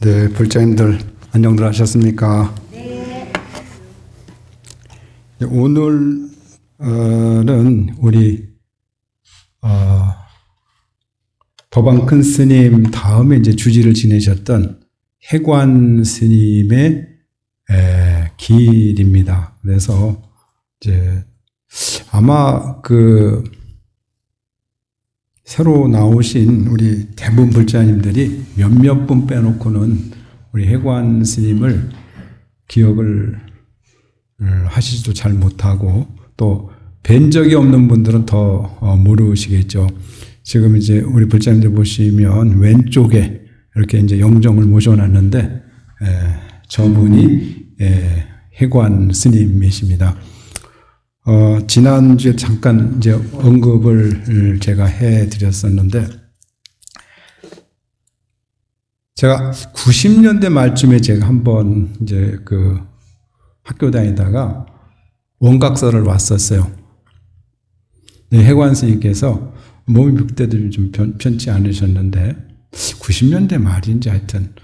네, 불자님들 안녕들 하셨습니까? 네. 오늘은 우리 법안 큰 스님 다음에 이제 주지를 지내셨던 해관 스님의 길입니다. 그래서 이제 아마 새로 나오신 우리 대부분 불자님들이 몇몇 분 빼놓고는 우리 해관 스님을 기억을 하시지도 잘 못하고 또 뵌 적이 없는 분들은 더 모르시겠죠. 지금 이제 우리 불자님들 보시면 왼쪽에 이렇게 이제 영정을 모셔놨는데 저분이 해관 스님이십니다. 지난주에 잠깐 이제 언급을 제가 해드렸었는데, 제가 90년대 말쯤에 제가 한번 이제 학교 다니다가 원각서를 왔었어요. 네, 해관 스님께서 몸이 그때도 좀 편치 않으셨는데, 90년대 말인지 하여튼,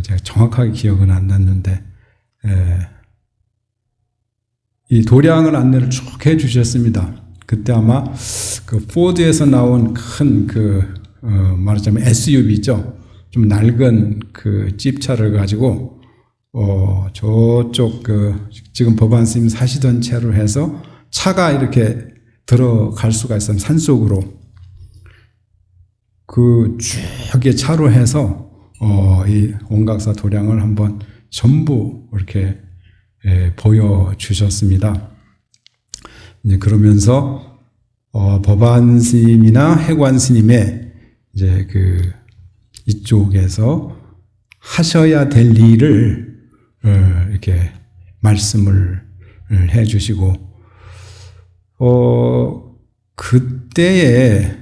제가 정확하게 기억은 안 났는데, 이 도량을 안내를 쭉 해주셨습니다. 그때 아마 포드에서 나온 큰 말하자면 SUV죠. 좀 낡은 찝차를 가지고 저쪽 지금 법안 스님 사시던 채로 해서 차가 이렇게 들어갈 수가 있어요. 산속으로 쭉에 차로 해서 이 원각사 도량을 한번 전부 이렇게 보여주셨습니다. 이제 그러면서 법안 스님이나 해관 스님의 이제 이쪽에서 하셔야 될 일을 이렇게 말씀을 해주시고 그때에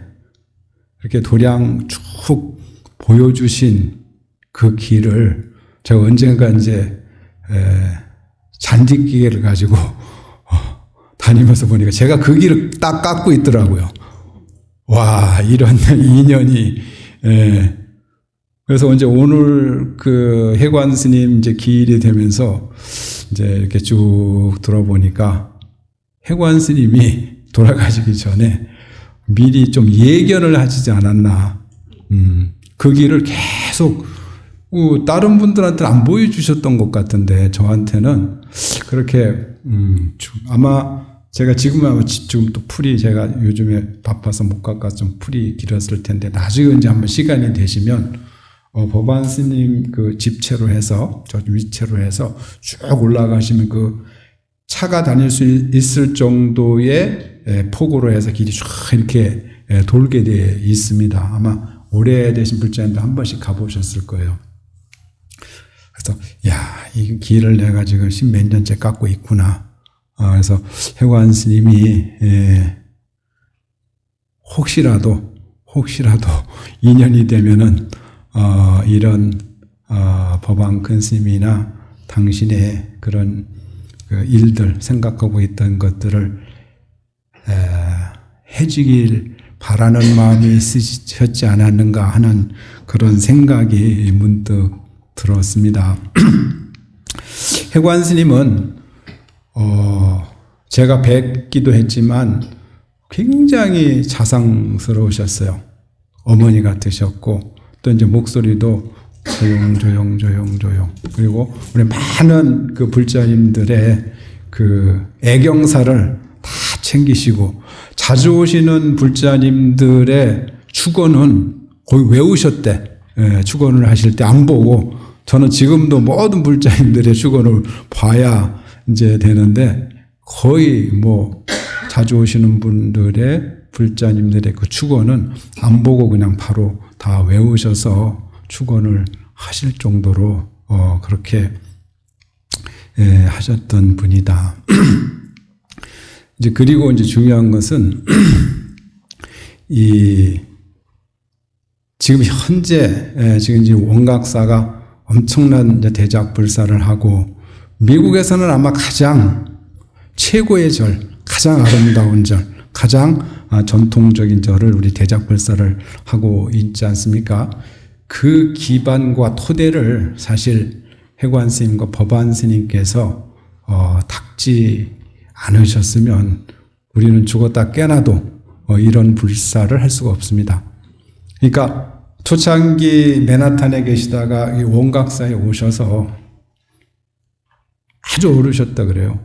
이렇게 도량 쭉 보여주신 그 길을 제가 언젠가 이제 잔디기계를 가지고 다니면서 보니까 제가 그 길을 딱 깎고 있더라고요. 와, 이런 인연이. 그래서 이제 오늘 해관 스님 이제 길이 되면서 이제 이렇게 쭉 들어보니까 해관 스님이 돌아가시기 전에 미리 좀 예견을 하시지 않았나. 그 길을 계속 다른 분들한테는 안 보여주셨던 것 같은데 저한테는 그렇게 아마 제가 지금 또 풀이 제가 요즘에 바빠서 못 가서 좀 풀이 길었을 텐데 나중에 이제 한번 시간이 되시면 법안 스님 집채로 해서 저 위채로 해서 쭉 올라가시면 차가 다닐 수 있을 정도의 폭으로 해서 길이 쭉 이렇게 돌게 되어 있습니다. 아마 오래되신 불자님도 한 번씩 가보셨을 거예요. 그래서 이 길을 내가 지금 10몇 년째 깎고 있구나. 그래서 해관 스님이 혹시라도 인연이 되면은 이런 법안 큰 스님이나 당신의 그런 일들 생각하고 있던 것들을 해주길 바라는 마음이 있으셨지 않았는가 하는 그런 생각이 문득 들었습니다. 해관 스님은 제가 뵙기도 했지만 굉장히 자상스러우셨어요. 어머니 같으셨고 또 이제 목소리도 조용. 그리고 우리 많은 불자님들의 애경사를 다 챙기시고 자주 오시는 불자님들의 축원은 거의 외우셨대. 축원을 하실 때 안 보고 저는 지금도 모든 불자님들의 축원을 봐야 이제 되는데 거의 자주 오시는 분들의 불자님들의 축원은 안 보고 그냥 바로 다 외우셔서 축원을 하실 정도로 그렇게 하셨던 분이다. 이제 그리고 이제 중요한 것은 지금 현재 지금 이제 원각사가 엄청난 이제 대작불사를 하고 미국에서는 아마 가장 최고의 절, 가장 아름다운 절, 가장 전통적인 절을 우리 대작불사를 하고 있지 않습니까? 그 기반과 토대를 사실 해관 스님과 법안 스님께서 닦지 않으셨으면 우리는 죽었다 깨나도 이런 불사를 할 수가 없습니다. 그러니까 초창기 맨하탄에 계시다가 이 원각사에 오셔서 아주 오르셨다 그래요.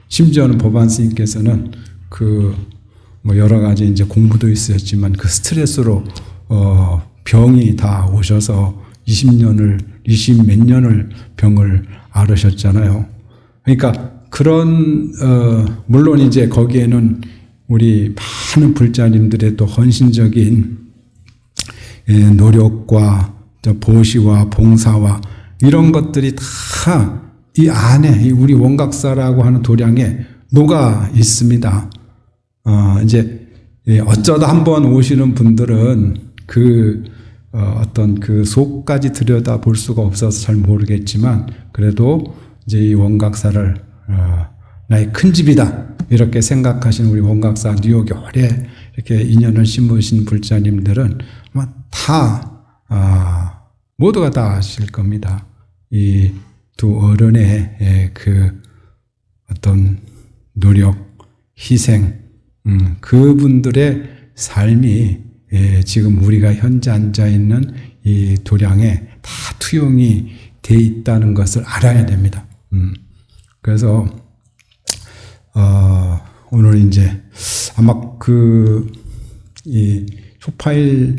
심지어는 법안 스님께서는 뭐 여러 가지 이제 공부도 있었지만 그 스트레스로 병이 다 오셔서 20몇 년을 병을 앓으셨잖아요. 그러니까 그런 물론 이제 거기에는 우리 많은 불자님들의 또 헌신적인 노력과 보시와 봉사와 이런 것들이 다 이 안에 우리 원각사라고 하는 도량에 녹아 있습니다. 이제 어쩌다 한번 오시는 분들은 어떤 그 속까지 들여다 볼 수가 없어서 잘 모르겠지만 그래도 이제 이 원각사를 나의 큰 집이다 이렇게 생각하시는 우리 원각사 뉴욕에 오래 이렇게 인연을 심으신 불자님들은 아마 다 모두가 다 아실 겁니다. 이 두 어른의 그 어떤 노력, 희생, 그분들의 삶이 지금 우리가 현재 앉아 있는 이 도량에 다 투영이 돼 있다는 것을 알아야 됩니다. 그래서 오늘 이제 아마 이 초파일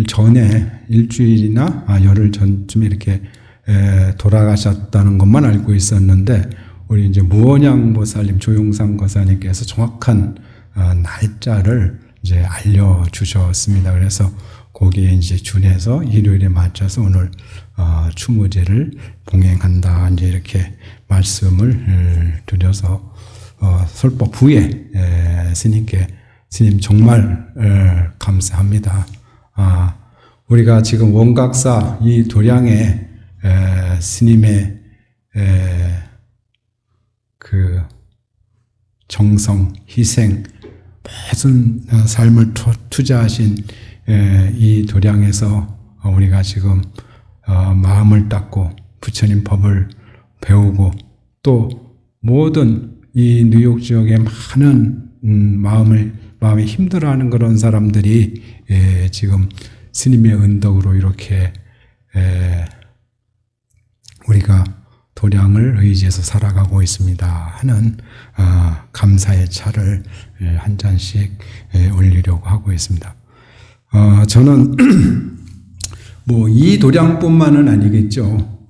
전에 일주일이나 열흘 전쯤에 이렇게 돌아가셨다는 것만 알고 있었는데 우리 이제 무원양 보살님, 조용상 거사님께서 정확한 날짜를 이제 알려주셨습니다. 그래서 거기에 이제 준해서 일요일에 맞춰서 오늘 추모제를 봉행한다 이제 이렇게 말씀을 드려서 설법 후에 스님 정말 감사합니다. 우리가 지금 원각사 이 도량에 스님의 그 정성, 희생, 모든 삶을 투자하신 이 도량에서 우리가 지금 마음을 닦고 부처님 법을 배우고 또 모든 이 뉴욕 지역의 많은 마음에 힘들어하는 그런 사람들이 지금 스님의 은덕으로 이렇게 우리가 도량을 의지해서 살아가고 있습니다 하는 감사의 차를 한 잔씩 올리려고 하고 있습니다. 저는 뭐 이 도량뿐만은 아니겠죠.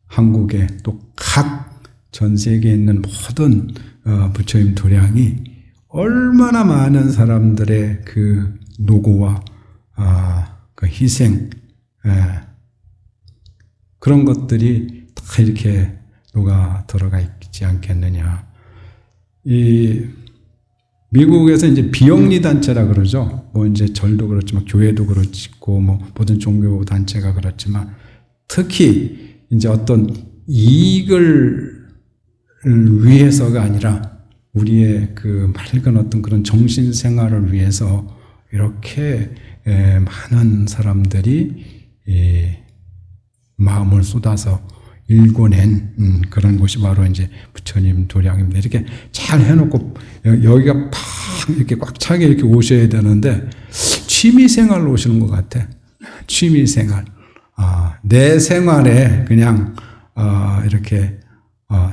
한국에 또 각 전 세계에 있는 모든 부처님 도량이 얼마나 많은 사람들의 그 노고와 그 희생 그런 것들이 다 이렇게 녹아 들어가 있지 않겠느냐. 이 미국에서 이제 비영리 단체라 그러죠. 뭐 이제 절도 그렇지만 교회도 그렇고 뭐 모든 종교 단체가 그렇지만 특히 이제 어떤 이익을 위해서가 아니라 우리의 그 맑은 어떤 그런 정신 생활을 위해서 이렇게 많은 사람들이 마음을 쏟아서 일궈낸 그런 곳이 바로 이제 부처님 도량입니다. 이렇게 잘 해놓고 여기가 팍 이렇게 꽉 차게 이렇게 오셔야 되는데 취미생활로 오시는 것 같아. 취미생활. 내 생활에 그냥 이렇게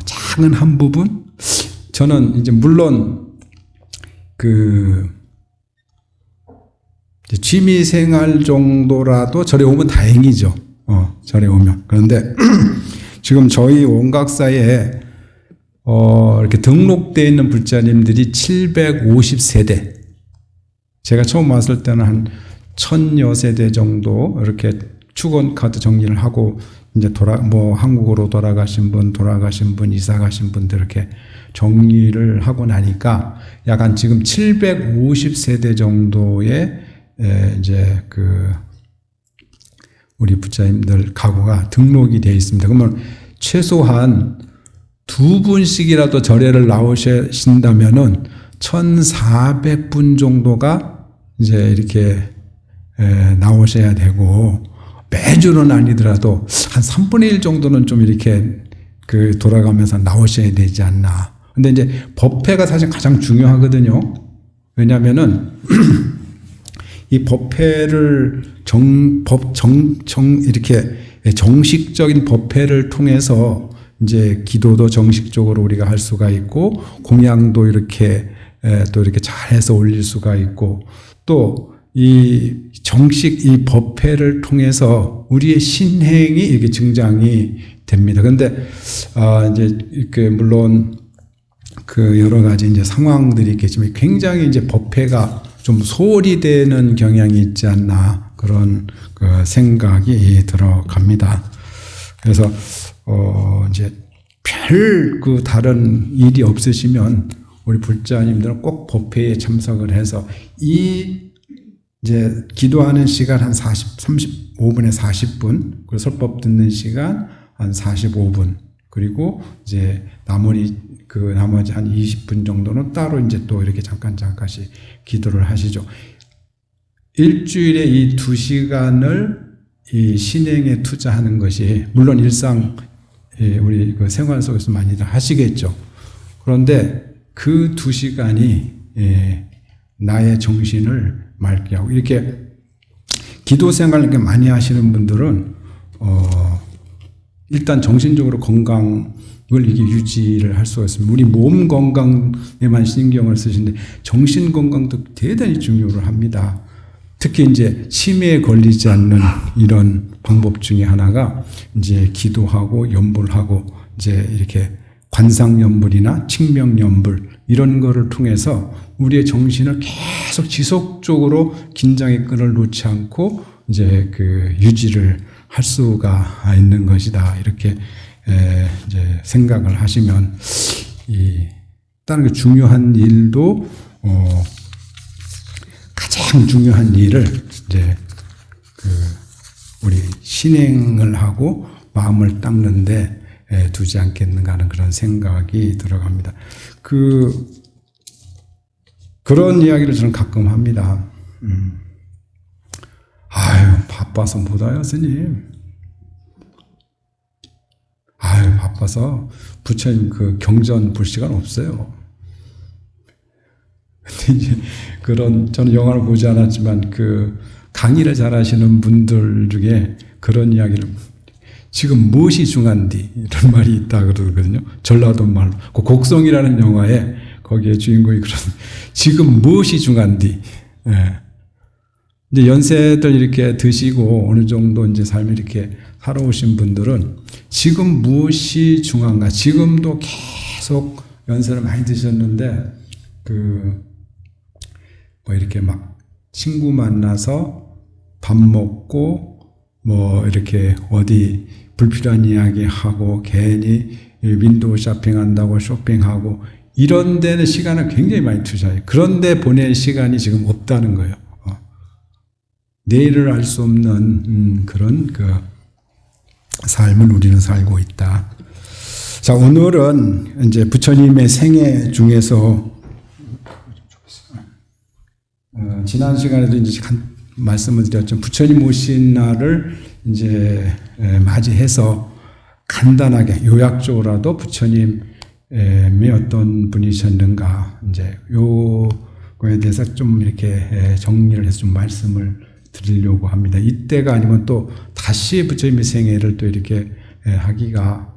작은 한 부분. 저는 이제 물론 그 취미생활 정도라도 절에 오면 다행이죠. 절에 오면. 그런데 지금 저희 원각사에 이렇게 등록되어 있는 불자님들이 750세대. 제가 처음 왔을 때는 한 1000여 세대 정도 이렇게 축원 카드 정리를 하고 이제 한국으로 돌아가신 분, 이사 가신 분들 이렇게 정리를 하고 나니까 약간 지금 750세대 정도의 이제 우리 부자님들 가구가 등록이 되어 있습니다. 그러면 최소한 2분씩이라도 절에를 나오신다면은 1400분 정도가 이제 이렇게 나오셔야 되고, 매주는 아니더라도 한 3분의 1 정도는 좀 이렇게 돌아가면서 나오셔야 되지 않나. 근데 이제 법회가 사실 가장 중요하거든요. 왜냐면은 이 법회를 이렇게 정식적인 법회를 통해서 이제 기도도 정식적으로 우리가 할 수가 있고, 공양도 이렇게 또 이렇게 잘해서 올릴 수가 있고, 또 이 이 법회를 통해서 우리의 신행이 이렇게 증장이 됩니다. 근데 이제 물론 여러 가지 이제 상황들이 있겠지만 굉장히 이제 법회가 좀 소홀히 되는 경향이 있지 않나, 그런 생각이 들어갑니다. 그래서 이제 별 다른 일이 없으시면 우리 불자님들은 꼭 법회에 참석을 해서 이제 기도하는 시간 한 35분에 40분, 그리고 설법 듣는 시간 한 45분, 그리고 이제 나머지 한 20분 정도는 따로 이제 또 이렇게 잠깐씩 기도를 하시죠. 일주일에 이 2시간을 이 신행에 투자하는 것이, 물론 일상 우리 생활 속에서 많이들 하시겠죠. 그런데 그 2시간이 나의 정신을 맑게 하고, 이렇게 기도 생활을 이렇게 많이 하시는 분들은 일단 정신적으로 건강을 이게 유지를 할 수가 있습니다. 우리 몸 건강에만 신경을 쓰시는데 정신 건강도 대단히 중요를 합니다. 특히 이제 치매에 걸리지 않는 이런 방법 중에 하나가 이제 기도하고 연불하고, 이제 이렇게 관상연불이나 칭명연불 이런 거를 통해서 우리의 정신을 계속 지속적으로 긴장의 끈을 놓지 않고 이제 유지를 할 수가 있는 것이다. 이렇게 이제 생각을 하시면, 다른 중요한 일도 가장 중요한 일을 이제 우리 신행을 하고 마음을 닦는데 두지 않겠는가 하는 그런 생각이 들어갑니다. 그런 이야기를 저는 가끔 합니다. 아유, 바빠서 못와요, 스님. 아유, 바빠서 부처님 경전 볼 시간 없어요. 근데 이제 저는 영화를 보지 않았지만 강의를 잘 하시는 분들 중에 그런 이야기를, 지금 무엇이 중한디? 이런 말이 있다 그러거든요. 전라도 말로. 곡성이라는 영화에 거기에 주인공이 지금 무엇이 중한디? 이제 연세들 이렇게 드시고 어느 정도 이제 삶을 이렇게 살아오신 분들은 지금 무엇이 중요한가? 지금도 계속 연세를 많이 드셨는데 이렇게 막 친구 만나서 밥 먹고 이렇게 어디 불필요한 이야기 하고 괜히 윈도우 쇼핑한다고 쇼핑하고 이런 데는 시간을 굉장히 많이 투자해요. 그런데 보낼 시간이 지금 없다는 거예요. 내일을 알 수 없는 그런 삶을 우리는 살고 있다. 자, 오늘은 이제 부처님의 생애 중에서 지난 시간에도 이제 말씀을 드렸죠. 부처님 오신 날을 이제 맞이해서 간단하게 요약적으로라도 부처님이 어떤 분이셨는가, 이제 요거에 대해서 좀 이렇게 정리를 해서 좀 말씀을 드리려고 합니다. 이때가 아니면 또 다시 부처님의 생애를 또 이렇게 하기가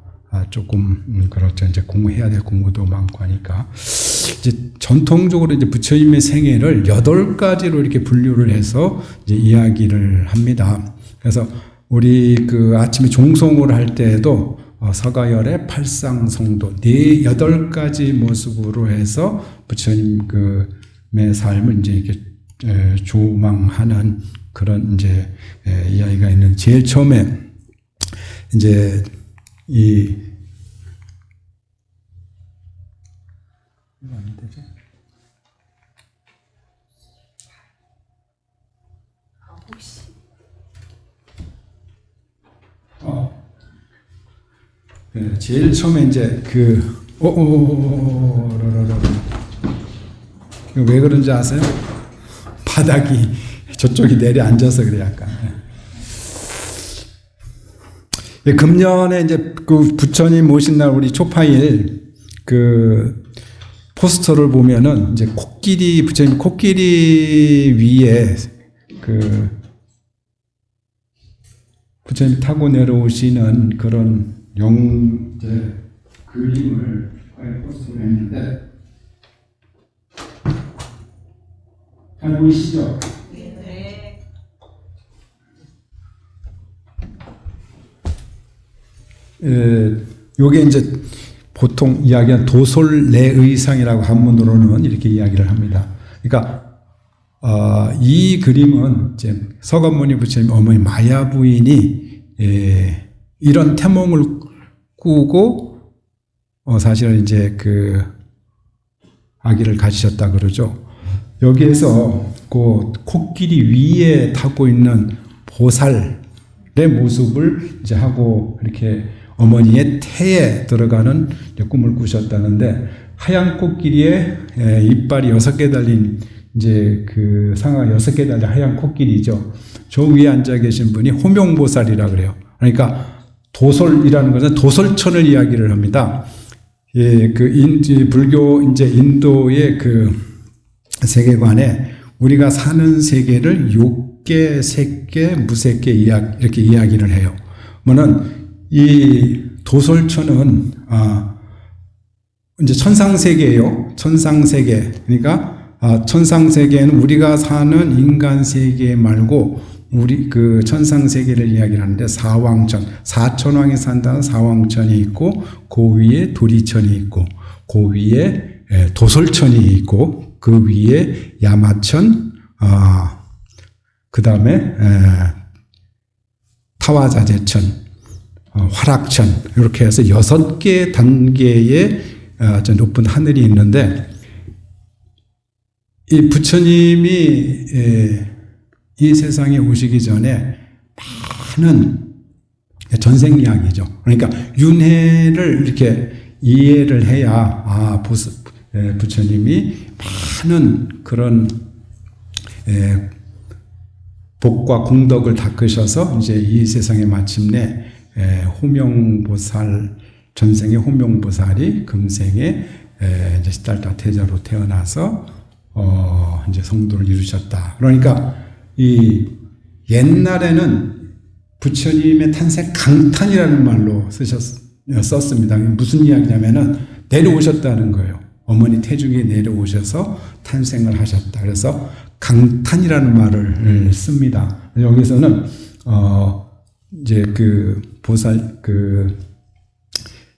조금 그렇죠. 이제 공부해야 될 공부도 많고 하니까. 이제 전통적으로 이제 부처님의 생애를 8가지로 이렇게 분류를 해서 이제 이야기를 합니다. 그래서 우리 아침에 종송을 할 때에도 서가열의 팔상성도 8가지 모습으로 해서 부처님의 삶을 이제 이렇게 조망하는 그런 이제 이야기가 있는. 제일 처음에 이제 제일 처음에 이제 왜 그런지 아세요? 바닥이 저쪽이 내려앉아서 그래, 약간. 예, 금년에 이제 그 부처님 오신 날 우리 초파일 그 포스터를 보면은 이제 코끼리, 부처님 코끼리 위에 그 부처님 타고 내려오시는 그런 이제 그림을 포스터로 했는데 잘 보이시죠? 네. 요게 이제 보통 이야기한 도솔내의상이라고 한문으로는 이렇게 이야기를 합니다. 그러니까 이 그림은 이제 서관모니 부처님 어머니 마야 부인이 이런 태몽을 꾸고 사실은 이제 그 아기를 가지셨다 그러죠. 여기에서 그 코끼리 위에 타고 있는 보살의 모습을 이제 하고 이렇게 어머니의 태에 들어가는 꿈을 꾸셨다는데, 하얀 코끼리에 이빨이 6개 달린 이제 그 상아 6개 달린 하얀 코끼리죠. 저 위에 앉아 계신 분이 호명보살이라 그래요. 그러니까 도솔이라는 것은 도솔천을 이야기를 합니다. 예, 그 불교 이제 인도의 그 세계관에 우리가 사는 세계를 욕계, 색계, 무색계 이렇게 이야기를 해요. 뭐는 이 도솔천은 이제 천상세계예요. 천상세계. 그러니까 천상세계는 우리가 사는 인간 세계 말고 우리 그 천상세계를 이야기를 하는데, 사왕천, 사천왕이 산다는 사왕천이 있고, 그 위에 도리천이 있고, 그 위에 도솔천이 있고, 그 위에 야마천, 그 다음에 타와자재천, 화락천, 이렇게 해서 6개 단계의 아주 높은 하늘이 있는데, 이 부처님이 이 세상에 오시기 전에 많은 전생 이야기죠. 그러니까 윤회를 이렇게 이해를 해야 부처님이 많은 그런 복과 공덕을 닦으셔서 이제 이 세상에 마침내 호명보살, 전생의 호명보살이 금생에 이제 시달타 태자로 태어나서 이제 성도를 이루셨다. 그러니까 이 옛날에는 부처님의 탄생 강탄이라는 말로 썼습니다. 무슨 이야기냐면은 내려오셨다는 거예요. 어머니 태중에 내려오셔서 탄생을 하셨다. 그래서 강탄이라는 말을 씁니다. 여기서는 이제 그 보살, 그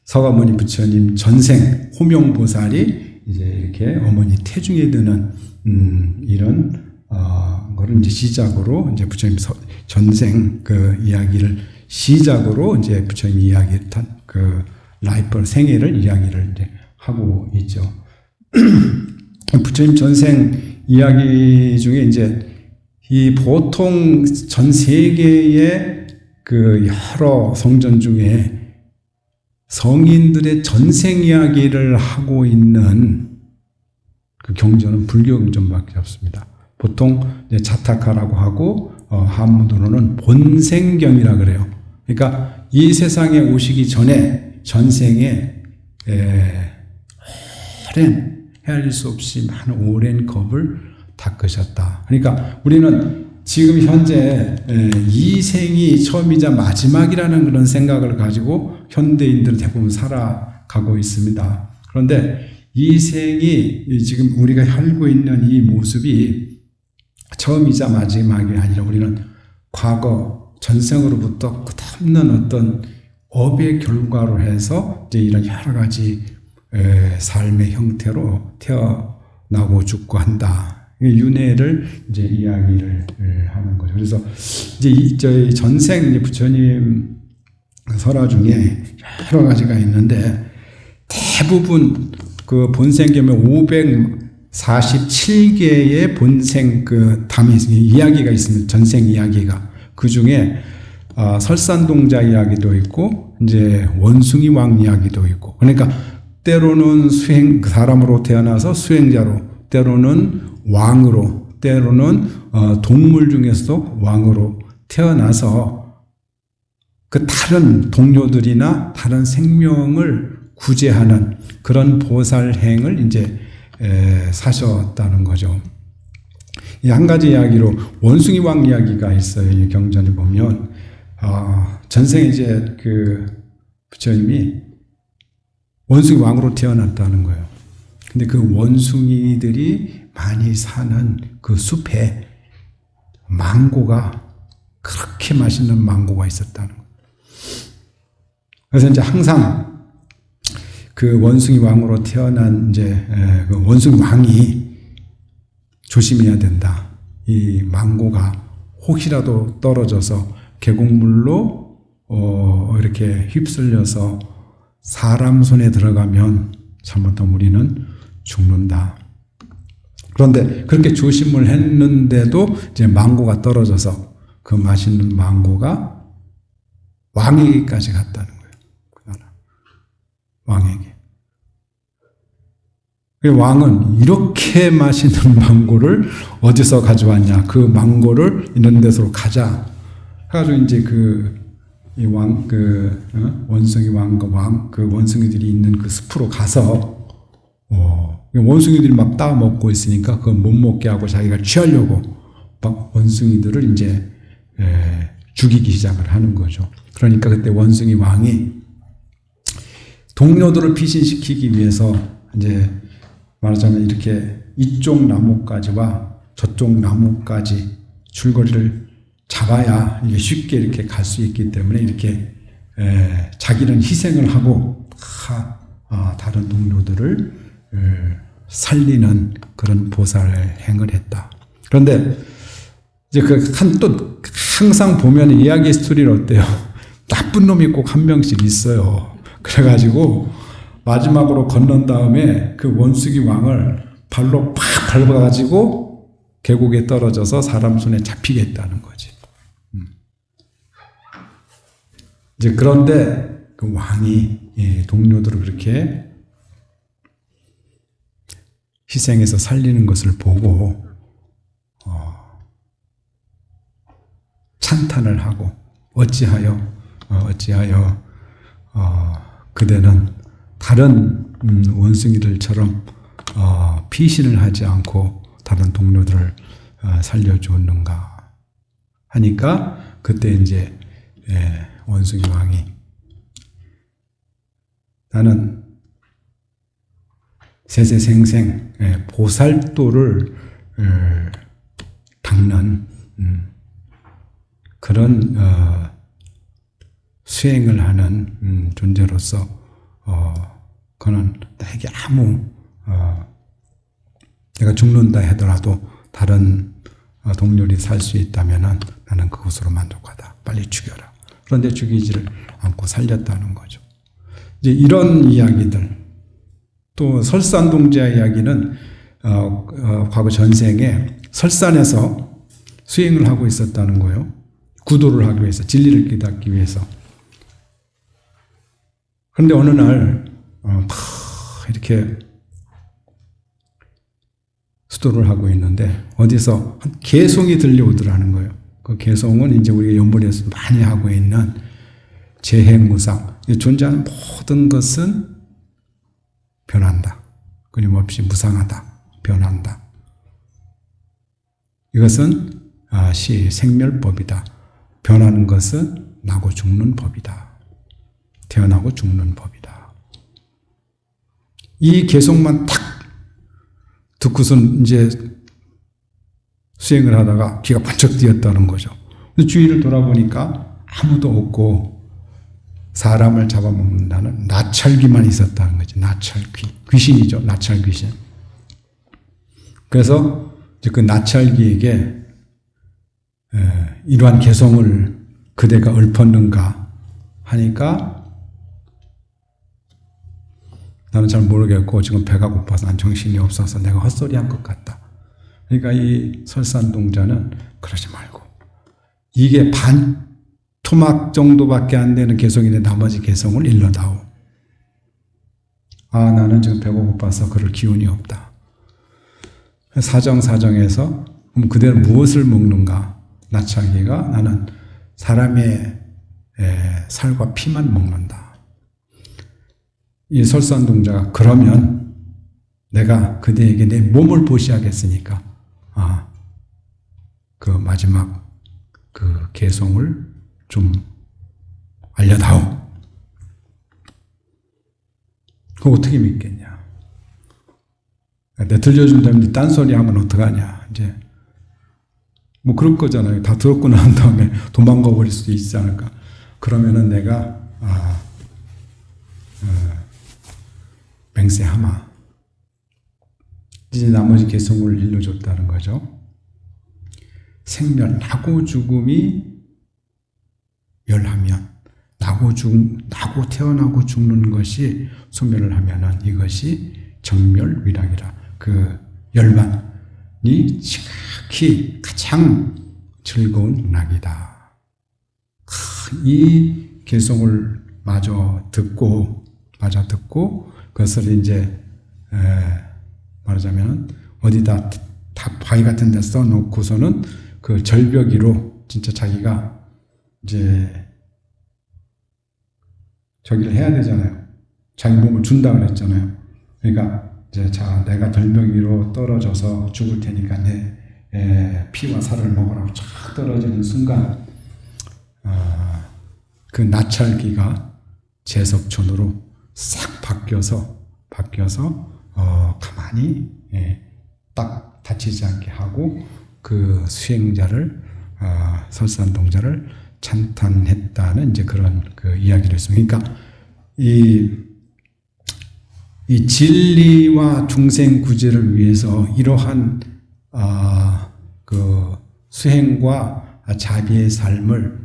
서가모니 부처님 전생 호명보살이 이제 이렇게 어머니 태중에 드는 이런 거를 이제 시작으로 이제 부처님 전생 그 이야기를 시작으로 이제 부처님 이야기했던 그 라이프 생애를 이야기를 이제 하고 있죠. 부처님 전생 이야기 중에 이제 이 보통 전 세계의 그 여러 성전 중에 성인들의 전생 이야기를 하고 있는 그 경전은 불교 경전밖에 없습니다. 보통 이제 자타카라고 하고 한문으로는 본생경이라 그래요. 그러니까 이 세상에 오시기 전에 전생에 오랜 헤아릴 수 없이 많은 오랜 겁을 닦으셨다. 그러니까 우리는 지금 현재 이 생이 처음이자 마지막이라는 그런 생각을 가지고 현대인들은 대부분 살아가고 있습니다. 그런데 이 생이 지금 우리가 살고 있는 이 모습이 처음이자 마지막이 아니라 우리는 과거 전생으로부터 끝없는 어떤 업의 결과로 해서 이제 이런 여러 가지 삶의 형태로 태어나고 죽고 한다. 윤회를 이제 이야기를 하는 거죠. 그래서 이제 저희 전생 부처님 설화 중에 여러 가지가 있는데, 대부분 그 본생경에 547개의 본생 그 담이 이야기가 있습니다. 전생 이야기가. 그 중에 설산동자 이야기도 있고, 이제 원숭이 왕 이야기도 있고. 그러니까 때로는 사람으로 태어나서 수행자로, 때로는 왕으로, 때로는 동물 중에서도 왕으로 태어나서 그 다른 동료들이나 다른 생명을 구제하는 그런 보살행을 이제 사셨다는 거죠. 이 한 가지 이야기로 원숭이 왕 이야기가 있어요. 이 경전에 보면 전생에 이제 그 부처님이 원숭이 왕으로 태어났다는 거예요. 근데 그 원숭이들이 많이 사는 그 숲에 망고가 그렇게 맛있는 망고가 있었다는 거예요. 그래서 이제 항상 그 원숭이 왕으로 태어난 이제 그 원숭이 왕이 조심해야 된다. 이 망고가 혹시라도 떨어져서 계곡물로 이렇게 휩쓸려서 사람 손에 들어가면 잘못하면 우리는 죽는다. 그런데 그렇게 조심을 했는데도 이제 망고가 떨어져서 그 맛있는 망고가 왕에게까지 갔다는 거예요. 그 나라 왕에게. 왕은 이렇게 맛있는 망고를 어디서 가져왔냐? 그 망고를 이런 데서 가자. 해가지고 이제 원숭이 왕과 그 원숭이들이 있는 그 숲으로 가서 원숭이들이 막 따 먹고 있으니까 그걸 못 먹게 하고 자기가 취하려고 막 원숭이들을 이제 죽이기 시작을 하는 거죠. 그러니까 그때 원숭이 왕이 동료들을 피신시키기 위해서 이제 말하자면 이렇게 이쪽 나무까지와 저쪽 나무까지 줄거리를 잡아야 이게 쉽게 이렇게 갈 수 있기 때문에 이렇게 자기는 희생을 하고 다른 동료들을 살리는 그런 보살행을 했다. 그런데 이제 또 항상 보면 이야기 스토리를 어때요? 나쁜 놈이 꼭 한 명씩 있어요. 그래가지고 마지막으로 건넌 다음에 그 원숭이 왕을 발로 팍 밟아가지고 계곡에 떨어져서 사람 손에 잡히겠다는 거지. 이제 그런데 그 왕이 동료들을 그렇게 희생해서 살리는 것을 보고 찬탄을 하고 어찌하여 그대는 다른 원숭이들처럼 피신을 하지 않고 다른 동료들을 살려주었는가 하니까 그때 이제 원숭이 왕이 나는 세세생생 보살도를 닦는 그런 수행을 하는 존재로서 그는 나에게 아무 내가 죽는다 하더라도 다른 동료들이 살 수 있다면 나는 그것으로 만족하다. 빨리 죽여라. 그런데 죽이지를 않고 살렸다는 거죠. 이제 이런 이야기들 또 설산동자 이야기는 과거 전생에 설산에서 수행을 하고 있었다는 거예요. 구도를 하기 위해서 진리를 깨닫기 위해서. 그런데 어느 날 이렇게 수도를 하고 있는데 어디서 한 개송이 들려오더라는 거예요. 그 개송은 이제 우리가 연불에서 많이 하고 있는 재행무상. 존재하는 모든 것은 변한다. 끊임없이 무상하다. 변한다. 이것은 생멸법이다. 변하는 것은 나고 죽는 법이다. 태어나고 죽는 법이다. 이 개송만 딱 듣고선 이제 수행을 하다가 귀가 번쩍 뜨였다는 거죠. 주위를 돌아보니까 아무도 없고 사람을 잡아먹는다는 나찰귀만 있었다는 거죠. 나찰귀. 귀신이죠. 나찰귀신. 그래서 그 나찰귀에게 이러한 개성을 그대가 읊었는가 하니까 나는 잘 모르겠고 지금 배가 고파서 난 정신이 없어서 내가 헛소리한 것 같다. 그러니까 이 설산동자는 그러지 말고 이게 반 토막 정도밖에 안 되는 개성인데 나머지 개성을 일러다오. 나는 지금 배가 고파서 그럴 기운이 없다. 사정사정해서 그럼 그대로 무엇을 먹는가? 나차기가 나는 사람의 살과 피만 먹는다. 이 설산동자가 그러면 내가 그대에게 내 몸을 보시하겠으니까 그 마지막 그 개성을 좀 알려다오. 그거 어떻게 믿겠냐? 내 들려준다면 딴소리 하면 어떡하냐? 이제 뭐 그럴 거잖아요. 다 들었고 난 다음에 도망가 버릴 수도 있지 않을까? 그러면은 내가 맹세하마. 이제 나머지 개성을 일러줬다는 거죠. 생멸, 나고 죽음이 멸하면 나고 태어나고 죽는 것이 소멸을 하면은 이것이 정멸위락이라. 그 열반이 지극히 가장 즐거운 낙이다. 이 개성을 마저 듣고 그것을 이제 말하자면 어디다 바위 같은 데 써놓고서는 그 절벽 위로 진짜 자기가 이제 저기를 해야 되잖아요. 자기 몸을 준다 그랬잖아요. 그러니까 이제 자 내가 절벽 위로 떨어져서 죽을 테니까 내 피와 살을 먹으라고 쫙 떨어지는 순간 그 나찰기가 제석천으로 싹 바뀌어서 가만히 딱 다치지 않게 하고 그 수행자를 설산동자를 찬탄했다는 이제 그런 그 이야기를 했습니다. 그러니까 이 진리와 중생 구제를 위해서 이러한 그 수행과 자비의 삶을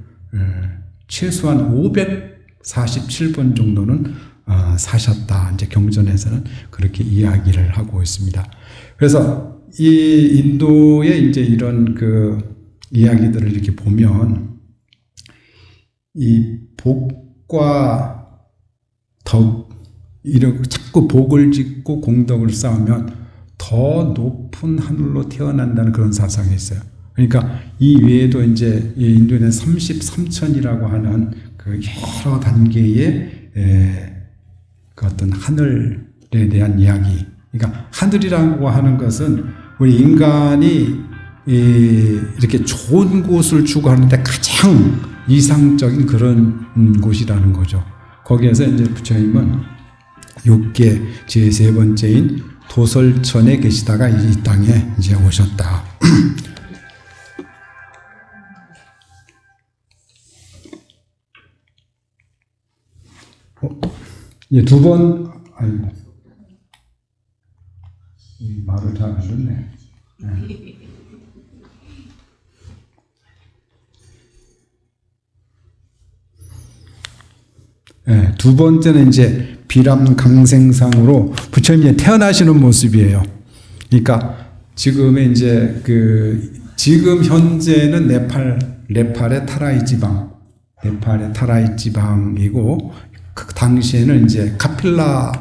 최소한 547번 정도는 사셨다. 이제 경전에서는 그렇게 이야기를 하고 있습니다. 그래서 이 인도의 이제 이런 그 이야기들을 이렇게 보면 이 복과 덕, 이렇게 자꾸 복을 짓고 공덕을 쌓으면 더 높은 하늘로 태어난다는 그런 사상이 있어요. 그러니까 이 외에도 이제 인도에는 33천이라고 하는 그 여러 단계의 그 어떤 하늘에 대한 이야기. 그러니까 하늘이라고 하는 것은 우리 인간이 이렇게 좋은 곳을 추구하는데 가장 이상적인 그런 곳이라는 거죠. 거기에서 이제 부처님은 6계 제3번째인 도설천에 계시다가 이 땅에 이제 오셨다. 두 번, 아이고, 이 말을 잘 해줬네. 두 번째는 이제 비람강생상으로 부처님이 태어나시는 모습이에요. 그러니까 지금의 이제 지금 현재는 네팔의 타라이 지방이고 그 당시에는 이제 카필라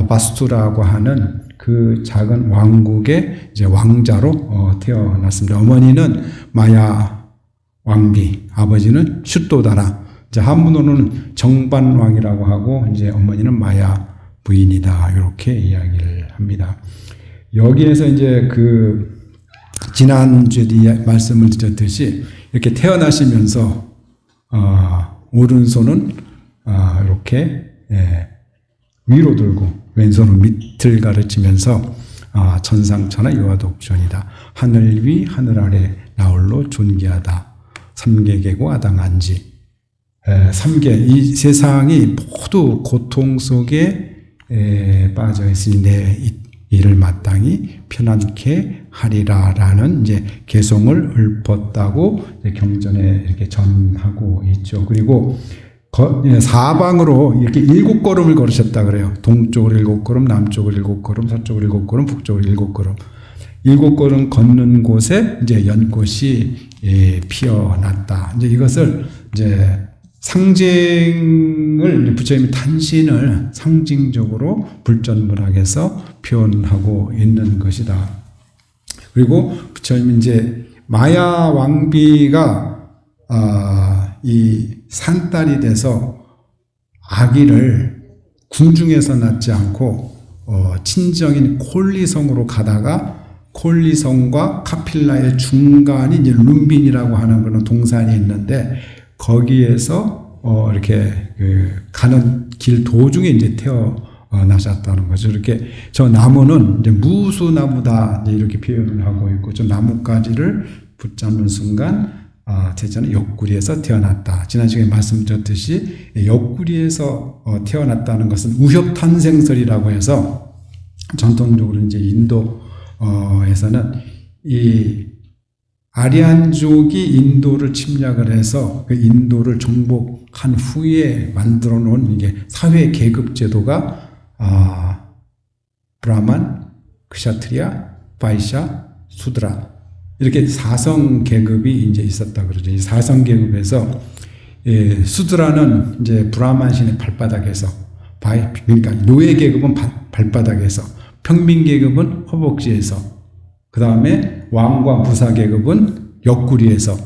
바스투라고 하는 그 작은 왕국의 이제 왕자로 태어났습니다. 어머니는 마야 왕비, 아버지는 슈또다라. 이제 한문으로는 정반왕이라고 하고 이제 어머니는 마야 부인이다. 이렇게 이야기를 합니다. 여기에서 이제 그 지난주에 말씀을 드렸듯이 이렇게 태어나시면서 오른손은 이렇게 위로 들고 왼손은 밑을 가르치면서 천상천하 유아독존이다. 하늘 위 하늘 아래 나홀로 존귀하다. 삼계계고 아당한지. 삼계 이 세상이 모두 고통 속에 빠져 있으니 내 이를 마땅히 편안케 하리라라는 이제 개성을 읊었다고 이제 경전에 이렇게 전하고 있죠. 그리고 사방으로 이렇게 7걸음을 걸으셨다 그래요. 동쪽으로 7걸음, 남쪽으로 7걸음, 서쪽으로 7걸음, 북쪽으로 7걸음. 7걸음 걷는 곳에 이제 연꽃이 피어났다. 이제 이것을 이제 상징을 부처님의 탄신을 상징적으로 불전문학에서 표현하고 있는 것이다. 그리고 부처님 이제 마야 왕비가 이 산딸이 돼서 아기를 궁중에서 낳지 않고 친정인 콜리성으로 가다가 콜리성과 카필라의 중간이 이제 룸빈이라고 하는 그런 동산이 있는데 거기에서 이렇게 가는 길 도중에 이제 태어나셨다는 거죠. 이렇게 저 나무는 이제 무수나무다 이렇게 표현을 하고 있고 저 나뭇가지를 붙잡는 순간 제자는 옆구리에서 태어났다. 지난 시간에 말씀드렸듯이 옆구리에서 태어났다는 것은 우협탄생설이라고 해서 전통적으로 이제 인도에서는 이 아리안족이 인도를 침략을 해서 그 인도를 정복한 후에 만들어 놓은 이게 사회 계급 제도가 브라만, 크샤트리아, 바이샤, 수드라 이렇게 사성 계급이 이제 있었다 그러죠. 이 사성 계급에서 수드라는 이제 브라만 신의 발바닥에서 그러니까 노예 계급은 발바닥에서 평민 계급은 허벅지에서 그 다음에 왕과 부사 계급은 옆구리에서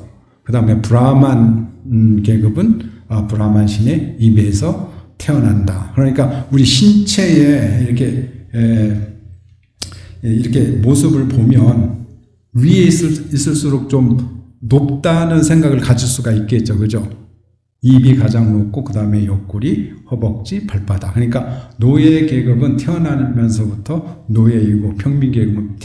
그 다음에 브라만 계급은 브라만 신의 입에서 태어난다. 그러니까 우리 신체에 이렇게 모습을 보면 위에 있을수록 좀 높다는 생각을 가질 수가 있겠죠. 그죠? 입이 가장 높고 그 다음에 옆구리, 허벅지, 발바닥. 그러니까 노예 계급은 태어나면서부터 노예이고 평민 계급은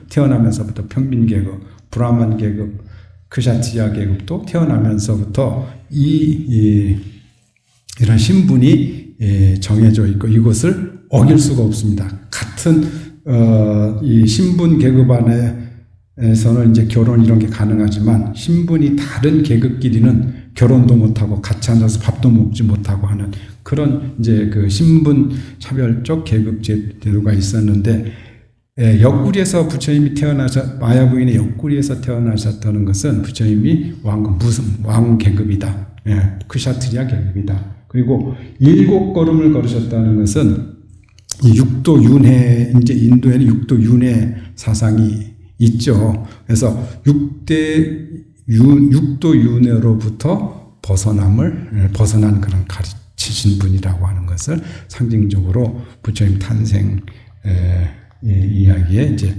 태어나면서부터 평민 계급, 브라만 계급, 크샤트리아 계급도 태어나면서부터 이런 신분이 정해져 있고 이것을 어길 수가 없습니다. 같은 이 신분 계급 안에서는 이제 결혼 이런 게 가능하지만 신분이 다른 계급끼리는 결혼도 못하고 같이 앉아서 밥도 먹지 못하고 하는 그런 이제 그 신분 차별적 계급 제도가 있었는데 옆구리에서 부처님이 마야 부인의 옆구리에서 태어나셨다는 것은 부처님이 왕 계급이다. 크샤트리아 계급이다. 그리고 7걸음을 걸으셨다는 것은 이 육도 윤회 이제 인도에는 육도 윤회 사상이 있죠. 그래서 육도 윤회로부터 벗어난 그런 가르치신 분이라고 하는 것을 상징적으로 부처님 탄생 이야기에 이제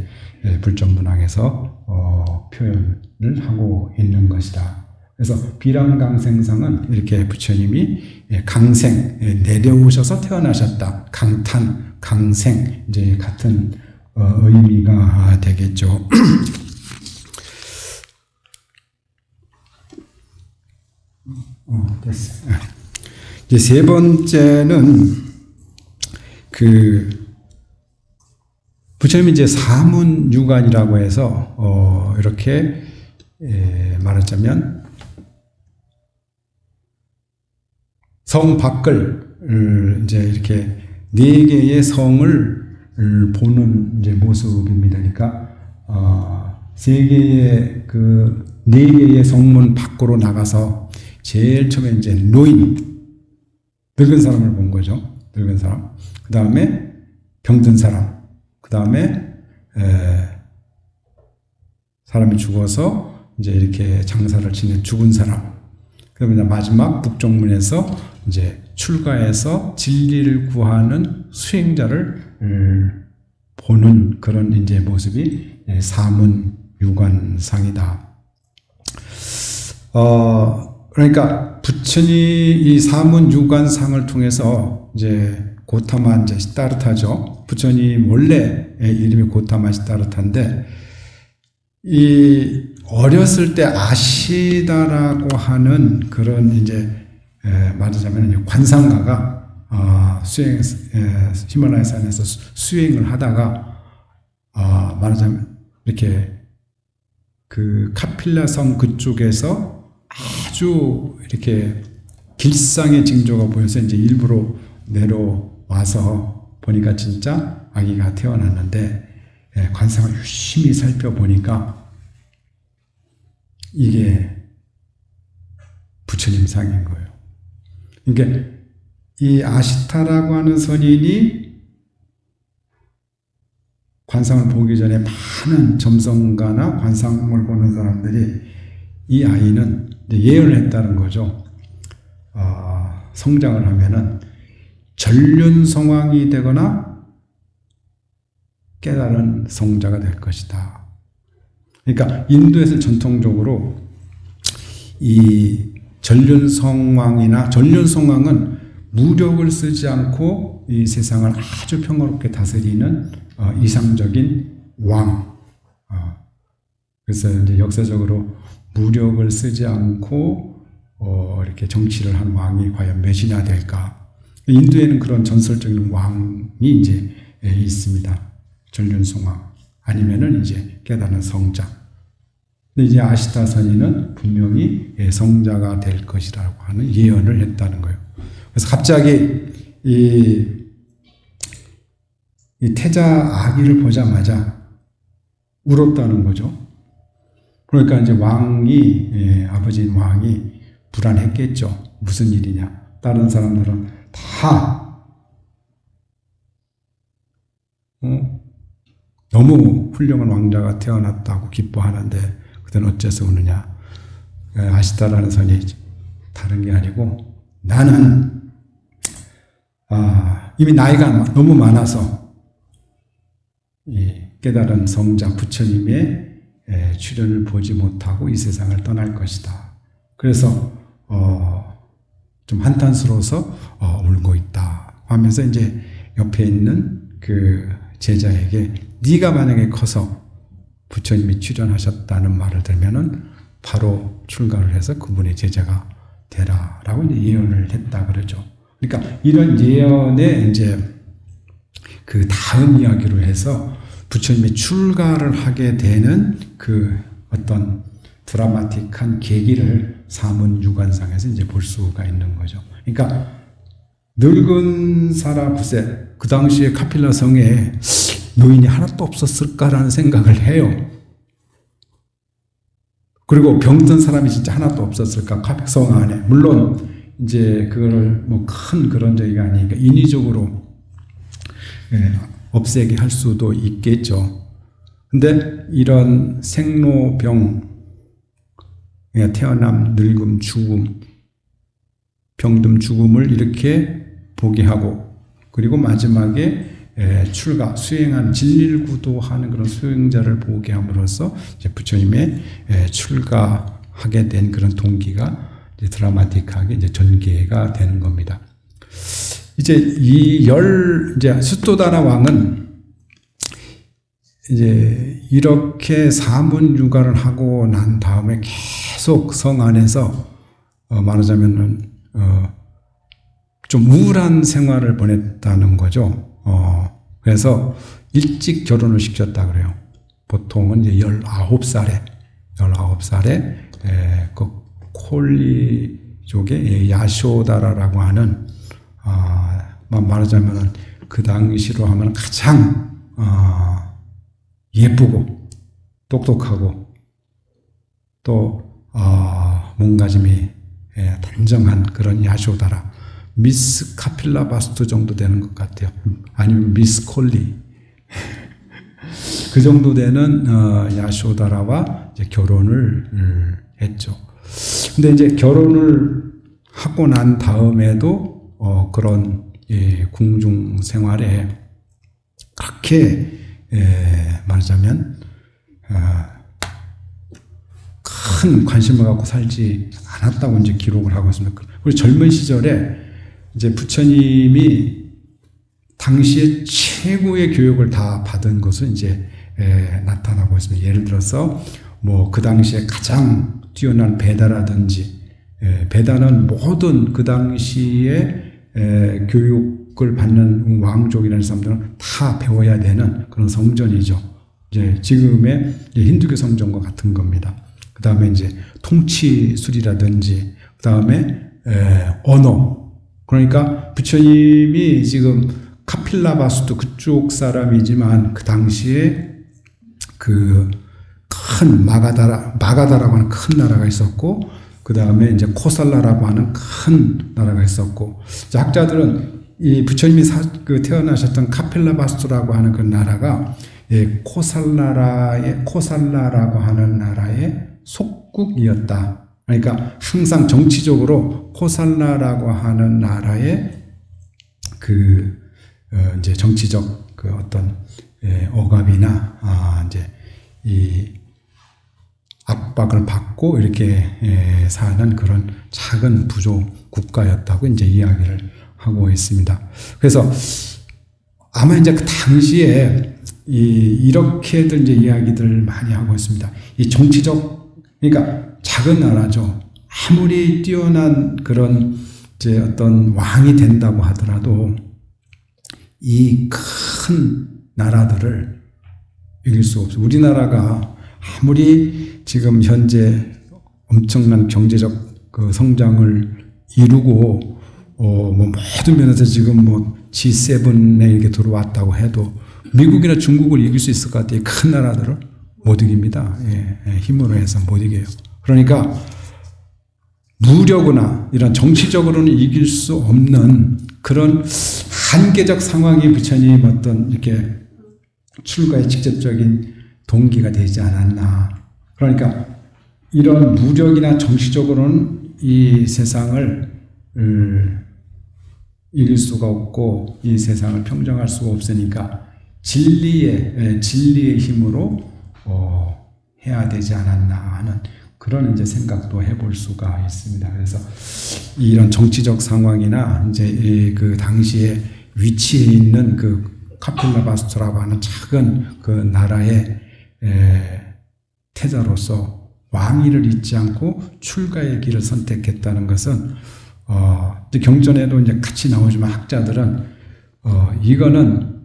불전문항에서 표현을 하고 있는 것이다. 그래서 비람강생상은 이렇게 부처님이 강생 내려오셔서 태어나셨다. 강탄, 강생 이제 같은 의미가 되겠죠. 됐어요. 이제 세 번째는 부처님이 이제 사문유관이라고 해서 이렇게 말하자면 성 밖을 이제 이렇게 4개의 성을 보는 이제 모습입니다. 그러니까 4개의 성문 밖으로 나가서 제일 처음에 이제 늙은 사람을 본 거죠. 늙은 사람. 그 다음에 병든 사람. 그 다음에 사람이 죽어서 이제 이렇게 장사를 지낸 죽은 사람. 그러면 마지막 북쪽문에서 이제 출가해서 진리를 구하는 수행자를 보는 그런 이제 모습이 사문유관상이다. 그러니까 부처님 이 사문유관상을 통해서 이제 고타마 이제 시다르타죠. 부처님 원래 이름이 고타마 시다르타인데 이 어렸을 때 아시다라고 하는 그런 이제 말하자면 관상가가 히말라야 산에서 수행을 하다가 말하자면 이렇게 그 카필라성 그쪽에서 아주 이렇게 길상의 징조가 보여서 이제 일부러 내려와서 보니까 진짜 아기가 태어났는데 관상을 유심히 살펴보니까 이게 부처님 상인 거예요. 그러니까 이 아시타라고 하는 선인이 관상을 보기 전에 많은 점성가나 관상을 보는 사람들이 이 아이는 예언을 했다는 거죠. 성장을 하면은 전륜성왕이 되거나 깨달은 성자가 될 것이다. 그러니까 인도에서 전통적으로 이 전륜성왕은 무력을 쓰지 않고 이 세상을 아주 평화롭게 다스리는 이상적인 왕. 그래서 이제 역사적으로 무력을 쓰지 않고 이렇게 정치를 한 왕이 과연 몇이나 될까? 인도에는 그런 전설적인 왕이 이제 있습니다. 전륜성왕 아니면은 이제 깨달은 성자. 근데 이제 아시타선이는 분명히 성자가 될 것이라고 하는 예언을 했다는 거예요. 그래서 갑자기 이 태자 아기를 보자마자 울었다는 거죠. 그러니까 이제 아버지인 왕이 불안했겠죠. 무슨 일이냐. 다른 사람들은 다 너무 훌륭한 왕자가 태어났다고 기뻐하는데 그때는 어째서 우느냐. 아시타라는 선이 다른 게 아니고 나는 이미 나이가 너무 많아서 이 깨달은 성자 부처님의 출현을 보지 못하고 이 세상을 떠날 것이다. 그래서 좀 한탄스러워서 울고 있다 하면서 이제 옆에 있는 그 제자에게 네가 만약에 커서 부처님이 출현하셨다는 말을 들면은 바로 출가를 해서 그분의 제자가 되라라고 이제 예언을 했다 그러죠. 그러니까 이런 예언에 이제 그 다음 이야기로 해서 부처님이 출가를 하게 되는 그 어떤 드라마틱한 계기를 사문유관상에서 이제 볼 수가 있는 거죠. 그러니까 늙은 사람 글쎄 그 당시에 카필라 성에 노인이 하나도 없었을까라는 생각을 해요. 그리고 병든 사람이 진짜 하나도 없었을까 카필성 안에. 물론 이제 그거를 뭐 큰 그런 저기가 아니니까 인위적으로 없애게 할 수도 있겠죠. 근데 이런 생로병, 태어남, 늙음, 죽음, 병듦, 죽음을 이렇게 보게 하고 그리고 마지막에 출가, 수행한 진릴구도하는 그런 수행자를 보게 함으로써 이제 부처님의 출가하게 된 그런 동기가 이제 드라마틱하게 이제 전개가 되는 겁니다. 이제 이제 수토다나 왕은 이제 이렇게 사문유가를 하고 난 다음에 계속 성 안에서 말하자면은 좀 우울한 생활을 보냈다는 거죠. 그래서 일찍 결혼을 시켰다 그래요. 보통은 이제 19살에 그 콜리족의 야쇼다라라고 하는 말하자면은 그 당시로 하면 가장 예쁘고 똑똑하고 또 몸가짐이 단정한 그런 야쇼다라. 미스 카필라 바스투 정도 되는 것 같아요. 아니면 미스 콜리. 그 정도 되는 야쇼다라와 이제 결혼을 했죠. 근데 이제 결혼을 하고 난 다음에도 그런 궁중 생활에 그렇게 말하자면 큰 관심을 갖고 살지 않았다고 이제 기록을 하고 있습니다. 그리고 젊은 시절에 이제 부처님이 당시에 최고의 교육을 다 받은 것은 이제 나타나고 있습니다. 예를 들어서 뭐 그 당시에 가장 뛰어난 베다라든지 베다는 모든 그 당시에 교육을 받는 왕족이라는 사람들은 다 배워야 되는 그런 성전이죠. 이제 지금의 힌두교 성전과 같은 겁니다. 그 다음에 이제 통치술이라든지 그 다음에 언어. 그러니까 부처님이 지금 카필라바수도 그쪽 사람이지만 그 당시에 그 큰 마가다라고 하는 큰 나라가 있었고 그 다음에 이제 코살라라고 하는 큰 나라가 있었고 학자들은 이 부처님이 태어나셨던 카필라바수라고 하는 그 나라가 코살라라고 하는 나라의 속국이었다. 그러니까 항상 정치적으로 코살라라고 하는 나라의 이제 정치적 어떤 억압이나 이제 이 압박을 받고 이렇게 사는 그런 작은 부족 국가였다고 이제 이야기를 하고 있습니다. 그래서 아마 이제 그 당시에 이렇게들 이제 이야기들을 많이 하고 있습니다. 이 정치적, 그러니까 작은 나라죠. 아무리 뛰어난 그런 이제 어떤 왕이 된다고 하더라도 이 큰 나라들을 이길 수 없어요. 우리나라가 아무리 지금 현재 엄청난 경제적 성장을 이루고 뭐 모든 면에서 지금 뭐 G7에 이렇게 들어왔다고 해도 미국이나 중국을 이길 수 있을 것 같아요. 큰 나라들을 못 이깁니다. 힘으로 해서 못 이겨요. 그러니까 무력이나 이런 정치적으로는 이길 수 없는 그런 한계적 상황이 부처님 어떤 이렇게 출가의 직접적인 동기가 되지 않았나. 그러니까 이런 무력이나 정치적으로는 이 세상을 이길 수가 없고 이 세상을 평정할 수가 없으니까 진리의 힘으로 해야 되지 않았나 하는 그런 이제 생각도 해볼 수가 있습니다. 그래서 이런 정치적 상황이나 이제 그 당시에 위치해 있는 카필라바스토라고 하는 작은 그 나라의 태자로서 왕위를 잊지 않고 출가의 길을 선택했다는 것은 경전에도 이제 같이 나오지만 학자들은 이거는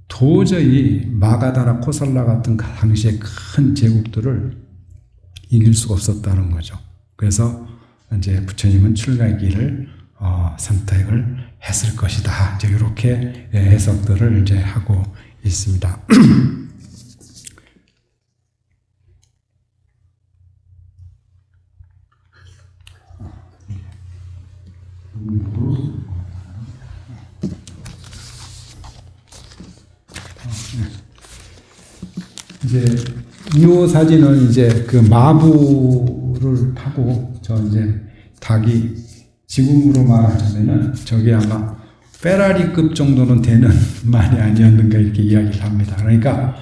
도저히 마가다나 코살라 같은 당시의 큰 제국들을 이길 수가 없었다는 거죠. 그래서 이제 부처님은 출가의 길을 선택을 했을 것이다. 이제 이렇게 해석들을 이제 하고 있습니다. 이제 이 사진은 이제 그 마부를 타고 이제 닭이 지금으로 말하자면은 저게 아마 페라리급 정도는 되는 말이 아니었는가 이렇게 이야기를 합니다. 그러니까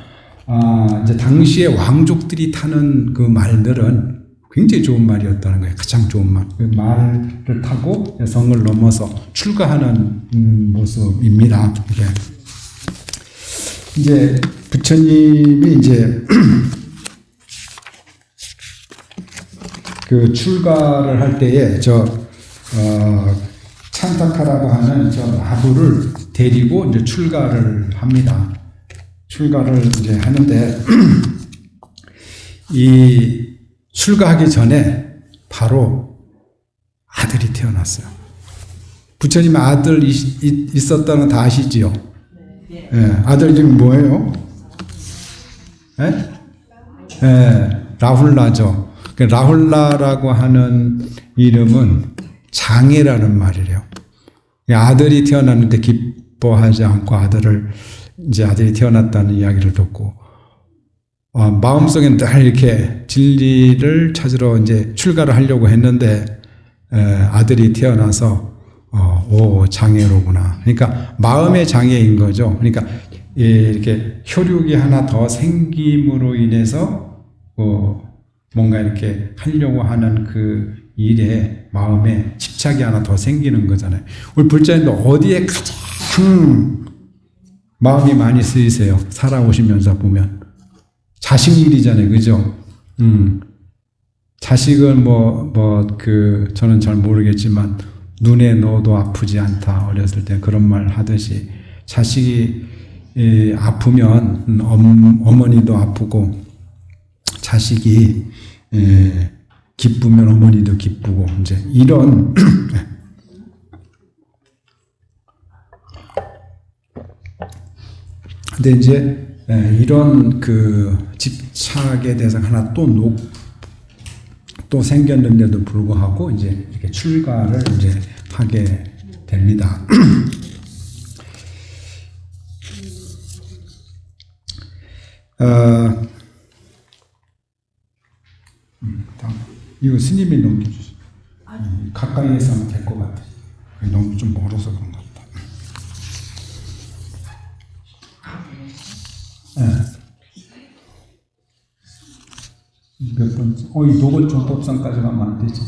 이제 당시에 왕족들이 타는 그 말들은 굉장히 좋은 말이었다는 거예요. 가장 좋은 말. 그 말을 타고 성을 넘어서 출가하는 모습입니다. 이게 이제 부처님이 이제 그 출가를 할 때에 찬타카라고 하는 마부를 데리고 이제 출가를 합니다. 출가를 이제 하는데 이 출가하기 전에 바로 아들이 태어났어요. 부처님 아들 있었다는 다 아시지요? 네. 아들 이름이 뭐예요? 라훌라죠. 라훌라라고 하는 이름은 장애라는 말이래요. 아들이 태어났는데 기뻐하지 않고 아들이 태어났다는 이야기를 듣고 마음속에 늘 이렇게 진리를 찾으러 이제 출가를 하려고 했는데 아들이 태어나서 장애로구나. 그러니까 마음의 장애인 거죠. 그러니까 이렇게 혈육이 하나 더 생김으로 인해서 뭔가 이렇게 하려고 하는 그 일에 마음에 집착이 하나 더 생기는 거잖아요. 우리 불자님도 어디에 가장 마음이 많이 쓰이세요? 살아오시면서 보면 자식 일이잖아요, 그죠? 자식은 저는 잘 모르겠지만 눈에 넣어도 아프지 않다. 어렸을 때 그런 말 하듯이 자식이 아프면 어머니도 아프고 자식이 기쁘면 어머니도 기쁘고 이제 이런 근데 이제 이런 그 집착에 대해서 하나 또 생겼는데도 불구하고 이제 이렇게 출가를 이제 하게 됩니다. 다음. 이거 스님이 넘겨주세요. 가까이에서 하면 될 것 같아. 너무 좀 멀어서 그런 것 같다. 몇 번째? 이 노건정법상까지 가면 안 되지.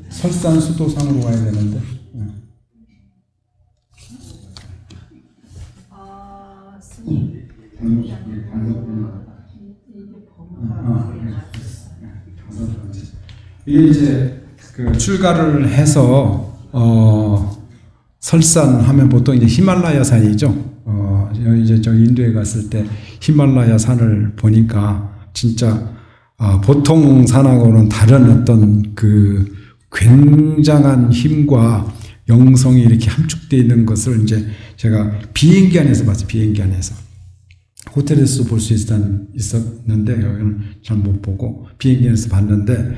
설산수도상으로 가야 되는데. 이게 이제 그 출가를 해서 설산하면 보통 이제 히말라야 산이죠. 이제 저 인도에 갔을 때 히말라야 산을 보니까 진짜 보통 산하고는 다른 어떤 그 굉장한 힘과 영성이 이렇게 함축되어 있는 것을 이제 제가 비행기 안에서 봤어요. 비행기 안에서. 호텔에서 볼 수 있었는데 여기는 잘 못 보고 비행기 안에서 봤는데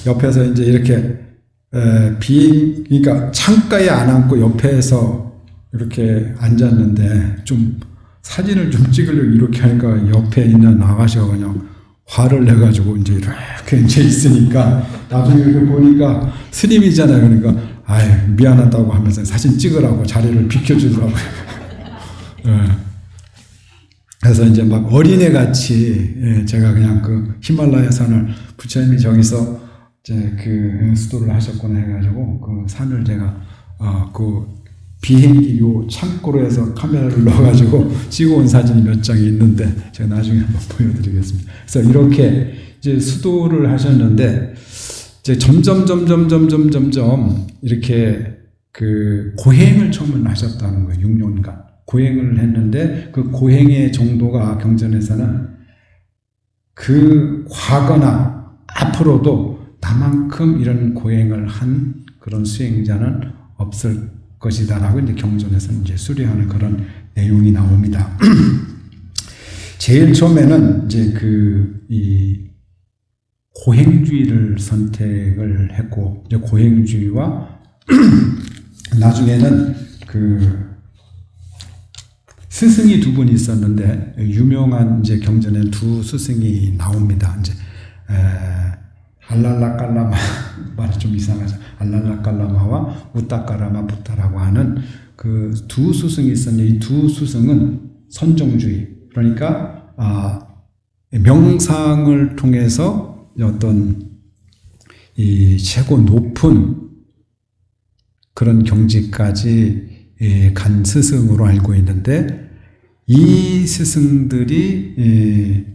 옆에서 이제 이렇게 그러니까 창가에 안 앉고 옆에서 이렇게 앉았는데 좀 사진을 좀 찍으려고 이렇게 하니까 옆에 있는 아가씨가 그냥 화를 내가지고 이제 이렇게 이제 있으니까 나중에 이렇게 보니까 스님이잖아요. 그러니까 아유 미안하다고 하면서 사진 찍으라고 자리를 비켜주더라고요. 그래서 이제 막 어린애 같이 제가 그냥 그 히말라야 산을 부처님이 저기서 이제 그 수도를 하셨구나 해가지고 그 산을 제가 그 비행기 요 창고로 해서 카메라를 넣어가지고 찍어온 사진이 몇 장이 있는데 제가 나중에 한번 보여드리겠습니다. 그래서 이렇게 이제 수도를 하셨는데 이제 점점 이렇게 그 고행을 처음에 하셨다는 거예요. 6년간 고행을 했는데 그 고행의 정도가 경전에서는 그 과거나 앞으로도 나만큼 이런 고행을 한 그런 수행자는 없을 것이다라고 이제 경전에서 이제 수리하는 그런 내용이 나옵니다. 제일 처음에는 이제 이 고행주의를 선택을 했고 이제 고행주의와 나중에는 그 스승이 두 분이 있었는데 유명한 이제 경전에는 두 스승이 나옵니다. 이제 알랄라깔라마 말이 좀 이상하죠. 알랄라깔라마와 우따까라마 부타라고 하는 그 두 스승이 있었는데 이 두 스승은 선정주의 그러니까 명상을 통해서 어떤 이 최고 높은 그런 경지까지 간 스승으로 알고 있는데 이 스승들이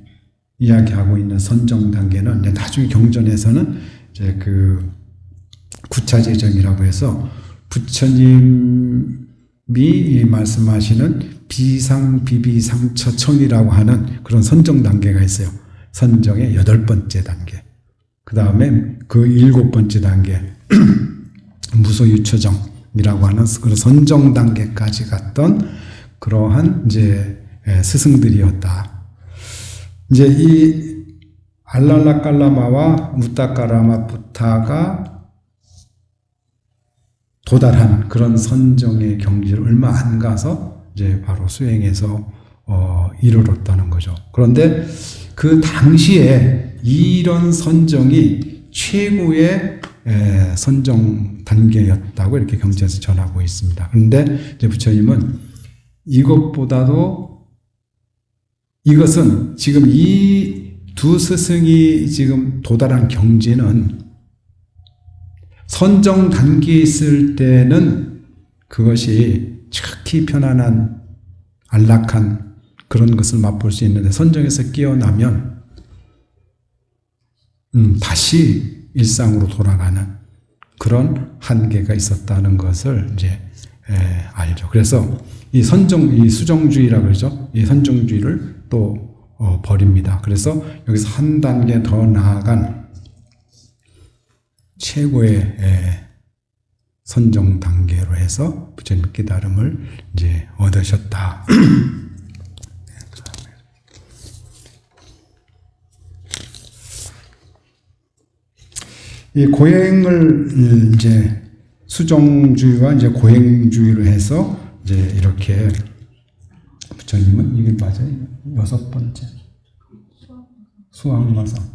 이야기하고 있는 선정 단계는 이제 나중에 경전에서는 이제 그 구차제정이라고 해서 부처님이 말씀하시는 비상비비상처청이라고 하는 그런 선정 단계가 있어요. 선정의 8번째 단계. 그 다음에 그 7번째 단계 무소유처정이라고 하는 그런 선정 단계까지 갔던 그러한 이제 스승들이었다. 이제 이 알랄라깔라마와 무따까라마 부타가 도달한 그런 선정의 경지를 얼마 안 가서 이제 바로 수행해서 이르렀다는 거죠. 그런데 그 당시에 이런 선정이 최고의 선정 단계였다고 이렇게 경전에서 전하고 있습니다. 그런데 이제 부처님은 이것보다도 이것은 지금 이 두 스승이 지금 도달한 경지는 선정 단계에 있을 때는 그것이 지극히 편안한 안락한 그런 것을 맛볼 수 있는데 선정에서 깨어나면 다시 일상으로 돌아가는 그런 한계가 있었다는 것을 이제 알죠. 그래서 이 수정주의라고 그러죠. 이 선정주의를 또 버립니다. 그래서 여기서 한 단계 더 나아간 최고의 선정 단계로 해서 부처님 깨달음을 이제 얻으셨다. 이 고행을 이제 수정주의와 이제 고행주의로 해서 이제 이렇게 부처님은 이게 맞아요? 6번째 수학마상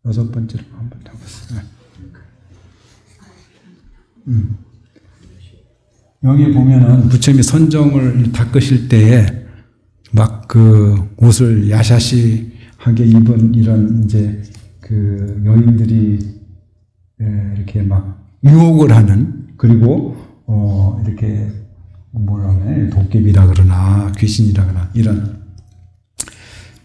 6번째로 한번 해봤어요. 여기 보면은 부처님이 선정을 닦으실 때에 막 그 옷을 야샤시하게 입은 이런 이제 그 여인들이 이렇게 막 유혹을 하는, 그리고 이렇게 뭐라 그래, 도깨비라 그러나 귀신이라 그러나 이런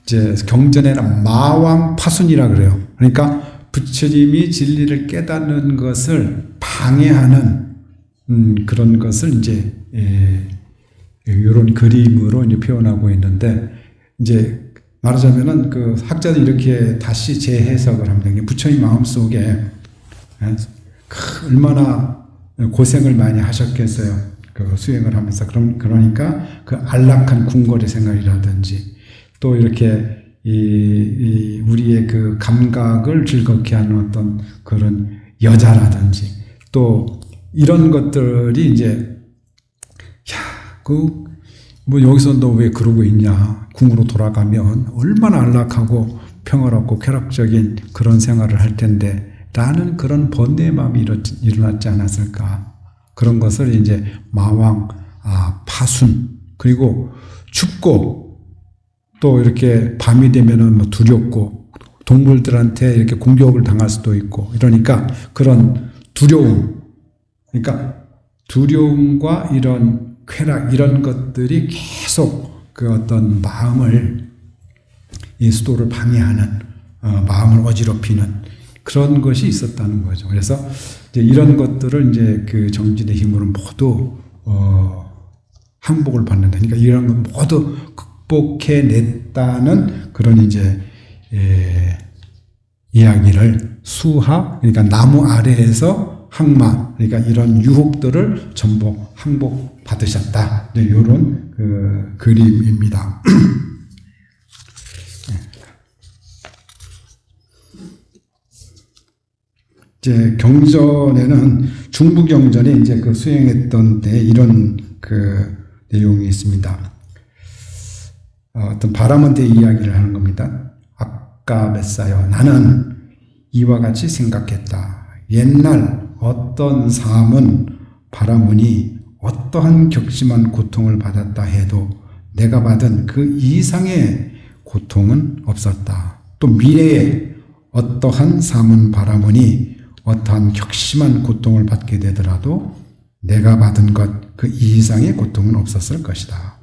이제 경전에는 마왕 파순이라 그래요. 그러니까 부처님이 진리를 깨닫는 것을 방해하는 그런 것을 이제 이런 그림으로 이제 표현하고 있는데, 이제 말하자면은 그 학자들이 이렇게 다시 재해석을 합니다. 부처님 마음속에 얼마나 고생을 많이 하셨겠어요. 그 수행을 하면서. 그러니까 그 안락한 궁궐의 생활이라든지, 또 이렇게 우리의 그 감각을 즐겁게 하는 어떤 그런 여자라든지, 또 이런 것들이 이제 뭐 여기서 너 왜 그러고 있냐, 궁으로 돌아가면 얼마나 안락하고 평화롭고 쾌락적인 그런 생활을 할 텐데 라는 그런 번뇌의 마음이 일어났지 않았을까. 그런 것을 이제 마왕, 파순, 그리고 춥고 또 이렇게 밤이 되면은 뭐 두렵고 동물들한테 이렇게 공격을 당할 수도 있고, 이러니까 그런 두려움, 그러니까 두려움과 이런 쾌락, 이런 것들이 계속 그 어떤 마음을, 이 수도를 방해하는, 마음을 어지럽히는 그런 것이 있었다는 거죠. 그래서 이제 이런 것들을 이제 그 정진의 힘으로 모두 항복을 받는다. 그러니까 이런 건 모두 극복해냈다는 그런 이제 이야기를 수하, 그러니까 나무 아래에서 항마, 그러니까 이런 유혹들을 전부 항복 받으셨다. 이런 그 그림입니다. 이제 경전에는 중부경전에 이제 그 수행했던 때 이런 그 내용이 있습니다. 어떤 바람한테 이야기를 하는 겁니다. 아까 뱃사여, 나는 이와 같이 생각했다. 옛날 어떤 사람은 바라문이 어떠한 격심한 고통을 받았다 해도 내가 받은 그 이상의 고통은 없었다. 또 미래에 어떠한 사문 바라문이 어떠한 격심한 고통을 받게 되더라도 내가 받은 것 그 이상의 고통은 없었을 것이다.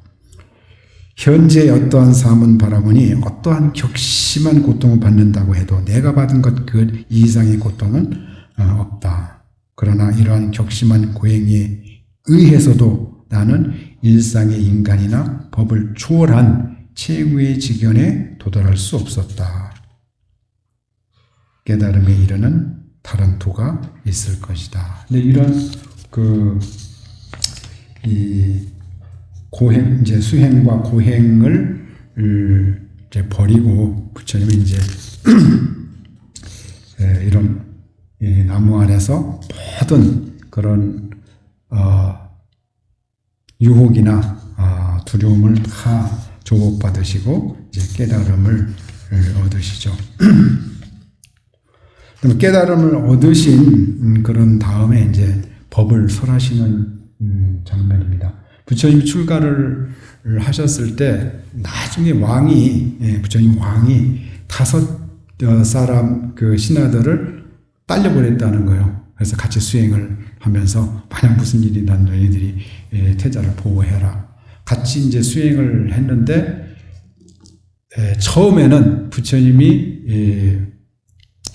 현재 어떠한 사문 바라문이 어떠한 격심한 고통을 받는다고 해도 내가 받은 것 그 이상의 고통은 없다. 그러나 이러한 격심한 고행에 의해서도 나는 일상의 인간이나 법을 초월한 최고의 지견에 도달할 수 없었다. 깨달음에 이르는 다른 도가 있을 것이다. 근데 이런 이 고행, 이제 수행과 고행을 이제 버리고 부처님이 이제 이런 나무 아래서 모든 그런 유혹이나 두려움을 다 조복받으시고 이제 깨달음을 얻으시죠. 깨달음을 얻으신 그런 다음에 이제 법을 설하시는 장면입니다. 부처님이 출가를 하셨을 때 나중에 부처님 왕이 5 사람 그 신하들을 딸려보냈다는 거예요. 그래서 같이 수행을 하면서 만약 무슨 일이 난 너희들이 태자를 보호해라. 같이 이제 수행을 했는데 처음에는 부처님이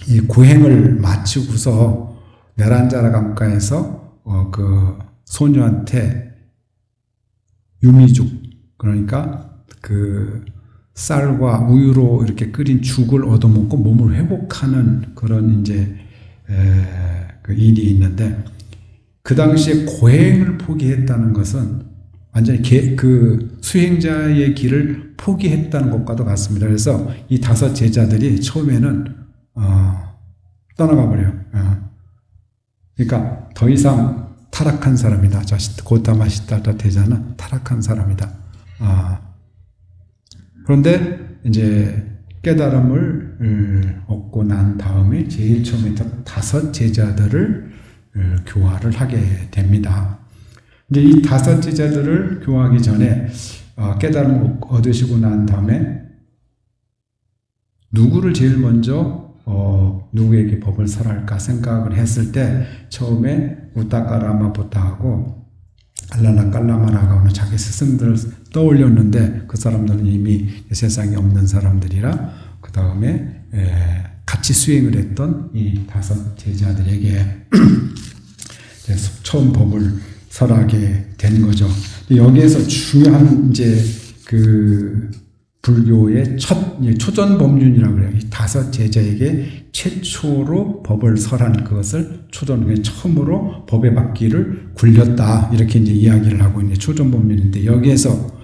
이 고행을 마치고서 내란자라 감가에서 그 소녀한테 유미죽, 그러니까 그 쌀과 우유로 이렇게 끓인 죽을 얻어먹고 몸을 회복하는 그런 이제 그 일이 있는데, 그 당시에 고행을 포기했다는 것은 완전히 그 수행자의 길을 포기했다는 것과도 같습니다. 그래서 이 5 제자들이 처음에는 떠나가 버려요. 그러니까 더 이상 타락한 사람이다. 고타마 시타타 태자는 타락한 사람이다. 그런데 이제 깨달음을 얻고 난 다음에 제일 처음에 5 제자들을 교화를 하게 됩니다. 이제 이 5 제자들을 교화하기 전에 깨달음을 얻으시고 난 다음에 누구를 제일 먼저 누구에게 법을 설할까 생각을 했을 때 처음에 우타카라마부타하고 알라나 깔라마라가오는 자기 스승들을 떠올렸는데 그 사람들은 이미 세상에 없는 사람들이라 그 다음에 같이 수행을 했던 이 5 제자들에게 처음 법을 설하게 된 거죠. 여기에서 중요한 이제 그 불교의 초전 법륜이라고 그래요. 이 5 제자에게 최초로 법을 설한 그것을 초전, 처음으로 법의 바퀴를 굴렸다. 이렇게 이제 이야기를 하고 있는 초전 법륜인데 여기에서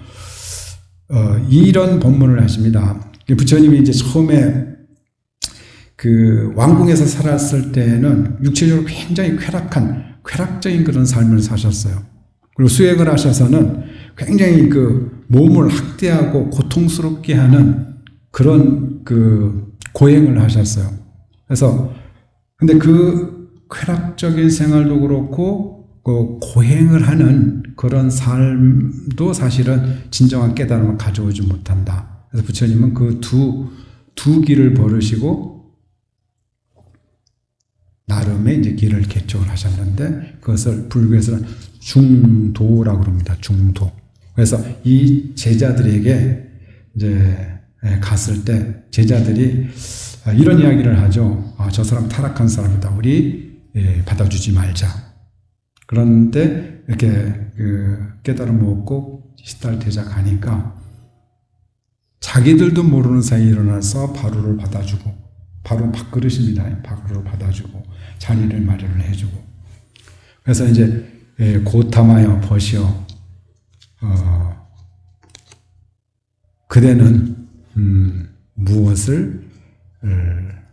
이런 법문을 하십니다. 부처님이 이제 처음에 그 왕궁에서 살았을 때는 육체적으로 굉장히 쾌락적인 그런 삶을 사셨어요. 그리고 수행을 하셔서는 굉장히 그 몸을 학대하고 고통스럽게 하는 그런 그 고행을 하셨어요. 그래서 근데 그 쾌락적인 생활도 그렇고 그 고행을 하는 그런 삶도 사실은 진정한 깨달음을 가져오지 못한다. 그래서 부처님은 그 두 길을 버리시고 나름의 이제 길을 개척을 하셨는데 그것을 불교에서는 중도라고 합니다. 중도. 그래서 이 제자들에게 이제 갔을 때 제자들이 이런 이야기를 하죠. 저 사람 타락한 사람이다. 우리 받아주지 말자. 그런데 이렇게 깨달음 얻고 시달대자 가니까 자기들도 모르는 사이에 일어나서 바루를 받아주고 바로 밥그릇입니다. 밥그릇을 받아주고 자리를 마련을 해주고 그래서 이제 고타마여 버시어 그대는 무엇을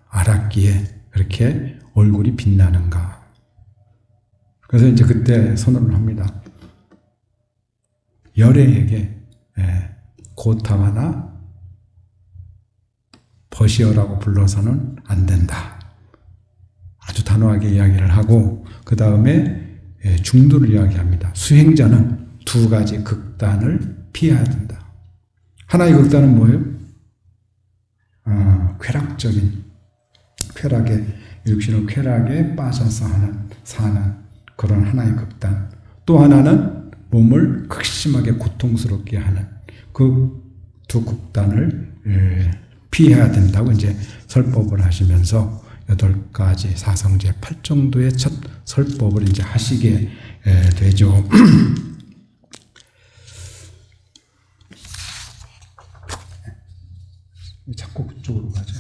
알았기에 그렇게 얼굴이 빛나는가. 그래서 이제 그때 선언을 합니다. 열애에게 고타마나 버시어라고 불러서는 안 된다. 아주 단호하게 이야기를 하고 그 다음에 중도를 이야기합니다. 수행자는 2 가지 극단을 피해야 된다. 하나의 극단은 뭐예요? 쾌락에 육신의 쾌락에 빠져서 사는 그런 하나의 극단. 또 하나는 몸을 극심하게 고통스럽게 하는 그 2 극단을 피해야 된다고 이제 설법을 하시면서 8가지 사성제 8정도의 첫 설법을 이제 하시게 되죠. 자꾸 그쪽으로 가죠.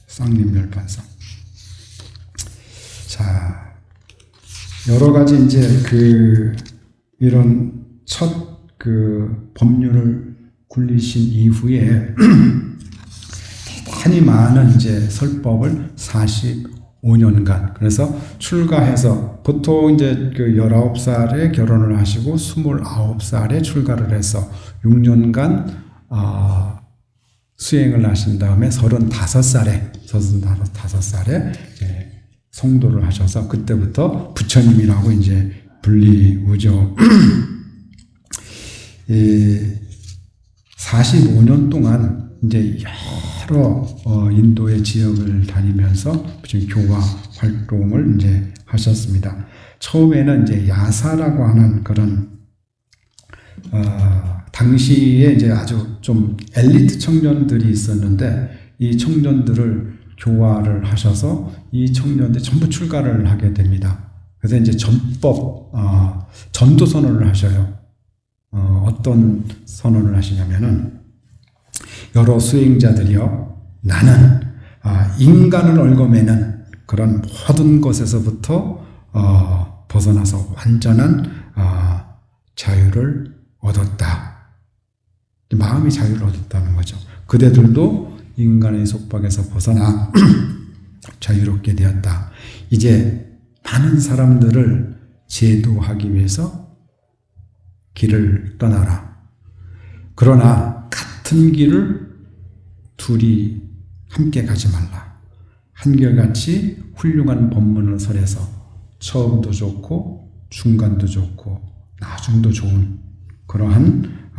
쌍림열반상. 자, 여러 가지 이제 이런 첫 법륜을 굴리신 이후에 대단히 많은 이제 설법을 45년간 그래서 출가해서 보통 이제 19살에 결혼을 하시고 29살에 출가를 해서 6년간 수행을 하신 다음에 35살에 성도를 하셔서 그때부터 부처님이라고 이제 불리우죠. 45년 동안 이제 여러 인도의 지역을 다니면서 교화 활동을 이제 하셨습니다. 처음에는 이제 야사라고 하는 그런 당시에 이제 아주 좀 엘리트 청년들이 있었는데 이 청년들을 교화를 하셔서 이 청년들이 전부 출가를 하게 됩니다. 그래서 이제 전도 선언을 하셔요. 어떤 선언을 하시냐면은 여러 수행자들이여 나는 인간을 얽어매는 그런 모든 것에서부터 벗어나서 완전한 자유를 얻었다. 마음이 자유를 얻었다는 거죠. 그대들도 인간의 속박에서 벗어나 자유롭게 되었다. 이제 많은 사람들을 제도하기 위해서 길을 떠나라. 그러나 같은 길을 둘이 함께 가지 말라. 한결같이 훌륭한 법문을 설해서 처음도 좋고 중간도 좋고 나중도 좋은 그러한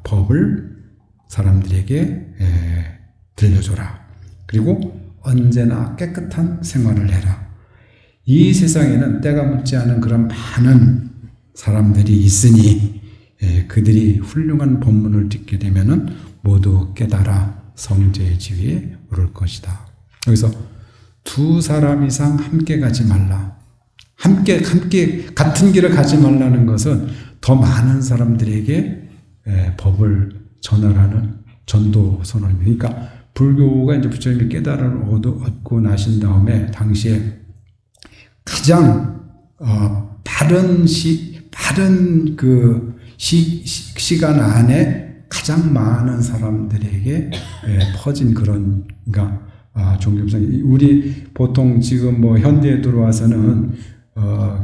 법을 사람들에게 들려줘라. 그리고 언제나 깨끗한 생활을 해라. 이 세상에는 때가 묻지 않은 그런 많은 사람들이 있으니 그들이 훌륭한 법문을 듣게 되면은 모두 깨달아 성제의 지위에 오를 것이다. 여기서 두 사람 이상 함께 가지 말라. 함께 같은 길을 가지 말라는 것은 더 많은 사람들에게 법을 전하라는 전도 선언입니다. 그러니까 불교가 이제 부처님이 깨달음을 얻고 나신 다음에 당시에 가장 빠른 그 시간 안에 가장 많은 사람들에게 퍼진 그런 그러니까 종교성이 우리 보통 지금 뭐 현대에 들어와서는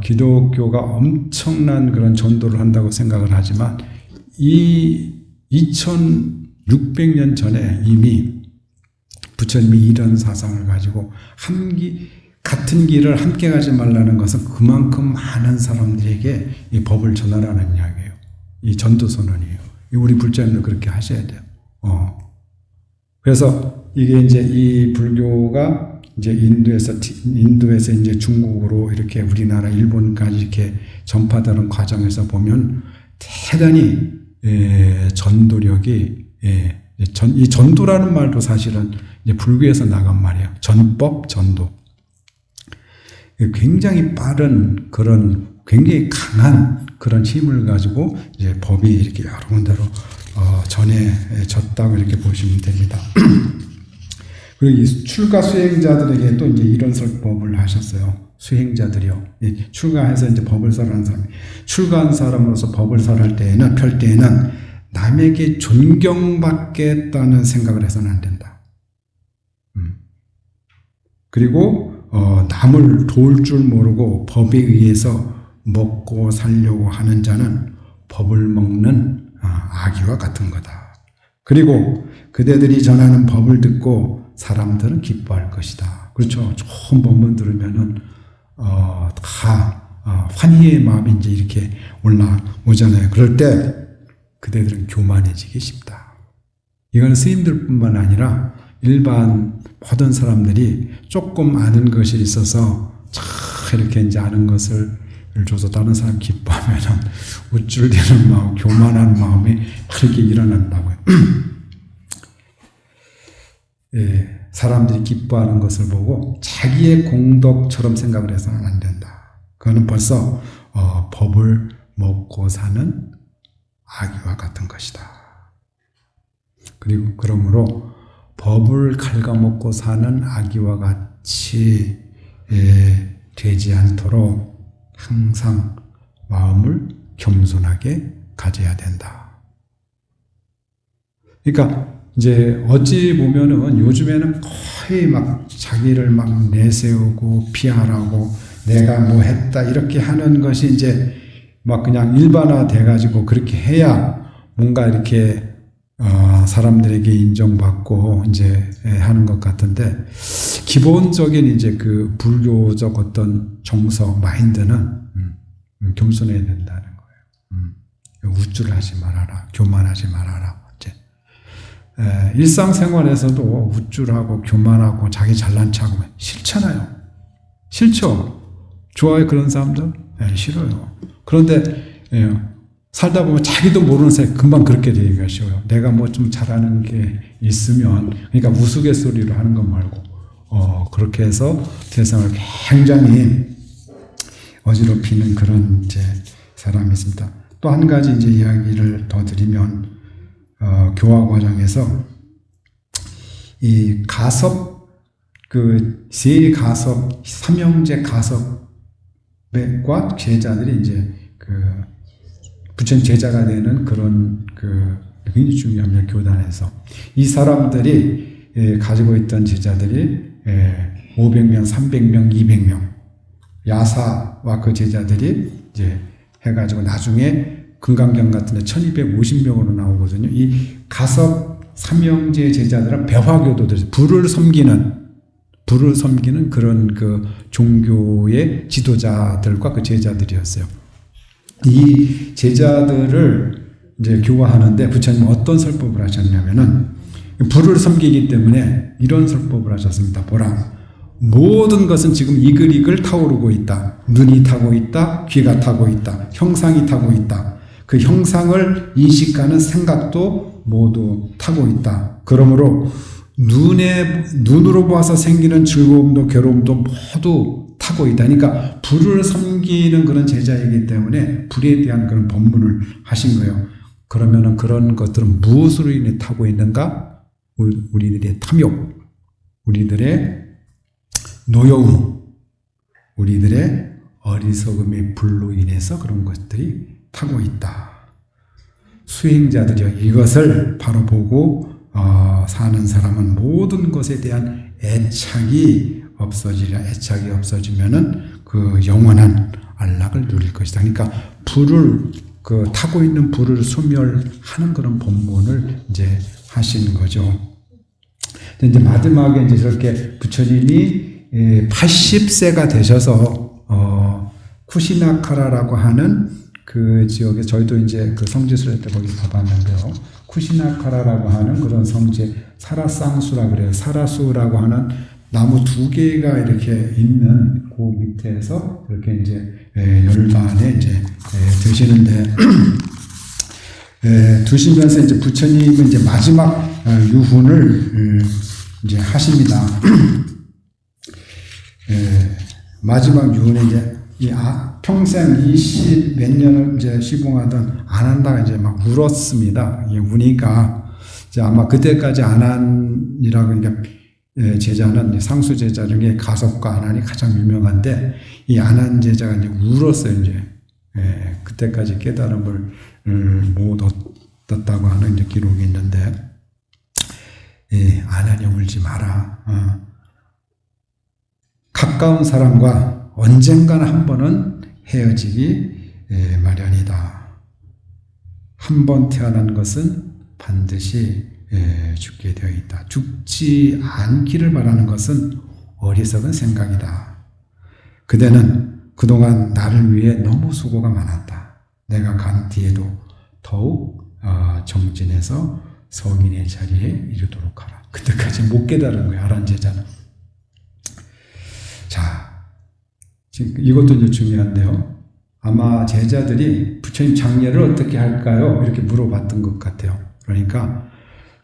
기독교가 엄청난 그런 전도를 한다고 생각을 하지만 이 2600년 전에 이미 부처님이 이런 사상을 가지고 같은 길을 함께 가지 말라는 것은 그만큼 많은 사람들에게 이 법을 전하라는 이야기예요. 이 전도 선언이에요. 우리 불자님도 그렇게 하셔야 돼요. 그래서 이게 이제 이 불교가 이제 인도에서 이제 중국으로 이렇게 우리나라 일본까지 이렇게 전파되는 과정에서 보면 대단히 전도력이 이 전도라는 말도 사실은 이제 불교에서 나간 말이에요. 전법, 전도. 굉장히 빠른 그런 굉장히 강한 그런 힘을 가지고 이제 법이 이렇게 여러 군데로 전해졌다고 이렇게 보시면 됩니다. 그리고 이 출가 수행자들에게 또 이제 이런 설법을 하셨어요. 수행자들이요. 출가해서 이제 법을 설하는 사람. 출가한 사람으로서 법을 설할 때에는, 펼 때에는 남에게 존경받겠다는 생각을 해서는 안 된다. 그리고 남을 도울 줄 모르고 법에 의해서 먹고 살려고 하는 자는 법을 먹는 아기와 같은 거다. 그리고 그대들이 전하는 법을 듣고 사람들은 기뻐할 것이다. 그렇죠. 좋은 법문 들으면은 다 환희의 마음이 이제 이렇게 올라오잖아요. 그럴 때 그대들은 교만해지기 쉽다. 이건 스님들뿐만 아니라 일반 모든 사람들이 조금 아는 것이 있어서 이렇게 이제 아는 것을 줘서 다른 사람 기뻐하면은 우쭐대는 마음, 교만한 마음이 그렇게 일어난다고요. 사람들이 기뻐하는 것을 보고 자기의 공덕처럼 생각을 해서는 안 된다. 그거는 벌써 법을 먹고 사는 아기와 같은 것이다. 그리고 그러므로 법을 갉아먹고 사는 아기와 같이 되지 않도록 항상 마음을 겸손하게 가져야 된다. 그러니까 이제 어찌 보면은 요즘에는 거의 막 자기를 막 내세우고 피하라고 내가 뭐 했다 이렇게 하는 것이 이제 막 그냥 일반화돼 가지고 그렇게 해야 뭔가 이렇게 사람들에게 인정받고 이제 하는 것 같은데 기본적인 이제 그 불교적 어떤 정서 마인드는 겸손해야 된다는 거예요. 우쭐하지 말아라, 교만하지 말아라. 일상생활에서도 우쭐하고 교만하고 자기 잘난 척하고 싫잖아요. 싫죠? 좋아요 그런 사람들? 싫어요. 그런데 살다 보면 자기도 모르는 사이 금방 그렇게 되기가 쉬워요. 내가 뭐 좀 잘하는 게 있으면 그러니까 우스갯소리로 하는 것 말고 그렇게 해서 세상을 굉장히 어지럽히는 그런 이제 사람이 있습니다. 또 한 가지 이제 이야기를 더 드리면 교화 과정에서 이 가섭 그 세 가섭 삼형제 가섭과 제자들이 이제 그 부처님 제자가 되는 그런 굉장히 중요합니다. 교단에서 이 사람들이 가지고 있던 제자들이 500명, 300명, 200명 야사와 그 제자들이 이제 해가지고 나중에 금강경 같은 데 1250명으로 나오거든요. 이 가섭 삼형제 제자들은 배화교도들, 불을 섬기는 그런 그 종교의 지도자들과 그 제자들이었어요. 이 제자들을 이제 교화하는데 부처님은 어떤 설법을 하셨냐면은 불을 섬기기 때문에 이런 설법을 하셨습니다. 보라. 모든 것은 지금 이글이글 타오르고 있다. 눈이 타고 있다. 귀가 타고 있다. 형상이 타고 있다. 그 형상을 인식하는 생각도 모두 타고 있다. 그러므로 눈으로 보아서 생기는 즐거움도 괴로움도 모두 타고 있다. 그러니까 불을 섬기는 그런 제자이기 때문에 불에 대한 그런 법문을 하신 거예요. 그러면은 그런 것들은 무엇으로 인해 타고 있는가? 우리들의 탐욕, 우리들의 노여움, 우리들의 어리석음의 불로 인해서 그런 것들이 타고 있다. 수행자들이요, 이것을 바로 보고 사는 사람은 모든 것에 대한 애착이 없어지려. 애착이 없어지면은 그 영원한 안락을 누릴 것이다. 그러니까 불을 타고 있는 불을 소멸하는 그런 법문을 이제 하시는 거죠. 이제 마지막에 이제 저렇게 부처님이 80세가 되셔서 쿠시나카라라고 하는 그 지역에 저희도 이제 그 성지순례 때 거기 가봤는데요. 쿠시나카라라고 하는 그런 성지 사라쌍수라 그래요. 사라수라고 하는 나무 2개가 이렇게 있는 그 밑에서 이렇게 이제 열반에 이제 드시는데 두시면서 이제 부처님은 이제 마지막 유훈을 이제 하십니다. 마지막 유훈에 이제 평생 20 몇 년을 이제 시봉하던 안한다가 이제 막 울었습니다. 우니까 이제 아마 그때까지 안한이라고 그러니까 제자는 상수 제자 중에 가섭과 안한이 가장 유명한데 이 안한 제자가 이제 울었어요. 이제 그때까지 깨달음을 못 얻었다고 하는 이제 기록이 있는데 안한이 울지 마라. 가까운 사람과 언젠가는 한 번은 헤어지기 마련이다. 한 번 태어난 것은 반드시 죽게 되어 있다. 죽지 않기를 바라는 것은 어리석은 생각이다. 그대는 그동안 나를 위해 너무 수고가 많았다. 내가 간 뒤에도 더욱 정진해서 성인의 자리에 이르도록 하라. 그때까지 못 깨달은 거예요. 아란 제자는. 자, 지금 이것도 이제 중요한데요. 아마 제자들이 부처님 장례를 어떻게 할까요? 이렇게 물어봤던 것 같아요. 그러니까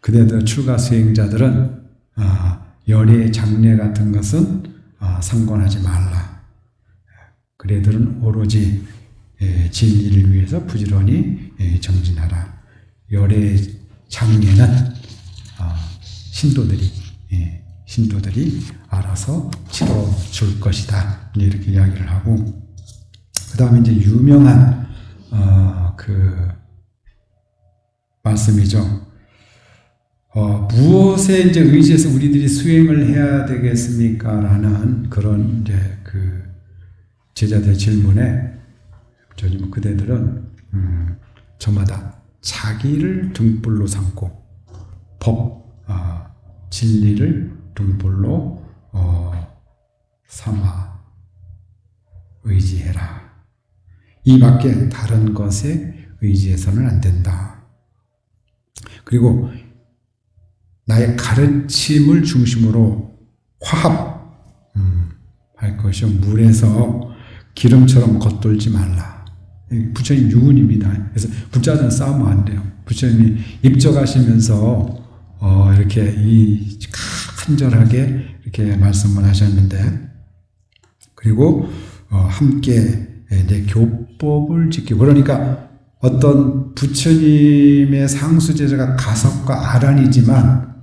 그대들 출가 수행자들은 열의 장례 같은 것은 상관하지 말라. 그대들은 오로지 진리를 위해서 부지런히 정진하라. 열의 장례는 신도들이 알아서 치러줄 것이다. 이렇게 이야기를 하고, 그 다음에 이제 유명한 그 말씀이죠. 무엇에 이제 의지해서 우리들이 수행을 해야 되겠습니까? 라는 그런 이제 그 제자들의 질문에 저는 그대들은 저마다 자기를 등불로 삼고 진리를 등불로 삼아 의지해라. 이 밖에 다른 것에 의지해서는 안 된다. 그리고 나의 가르침을 중심으로 화합할 것이요. 물에서 기름처럼 겉돌지 말라. 부처님 유훈입니다. 그래서 부자는 싸우면 안 돼요. 부처님이 입적하시면서 이렇게 간절하게 이렇게 말씀을 하셨는데, 그리고 함께 내 교법을 지키고, 그러니까 어떤 부처님의 상수제자가 가섭과 아란이지만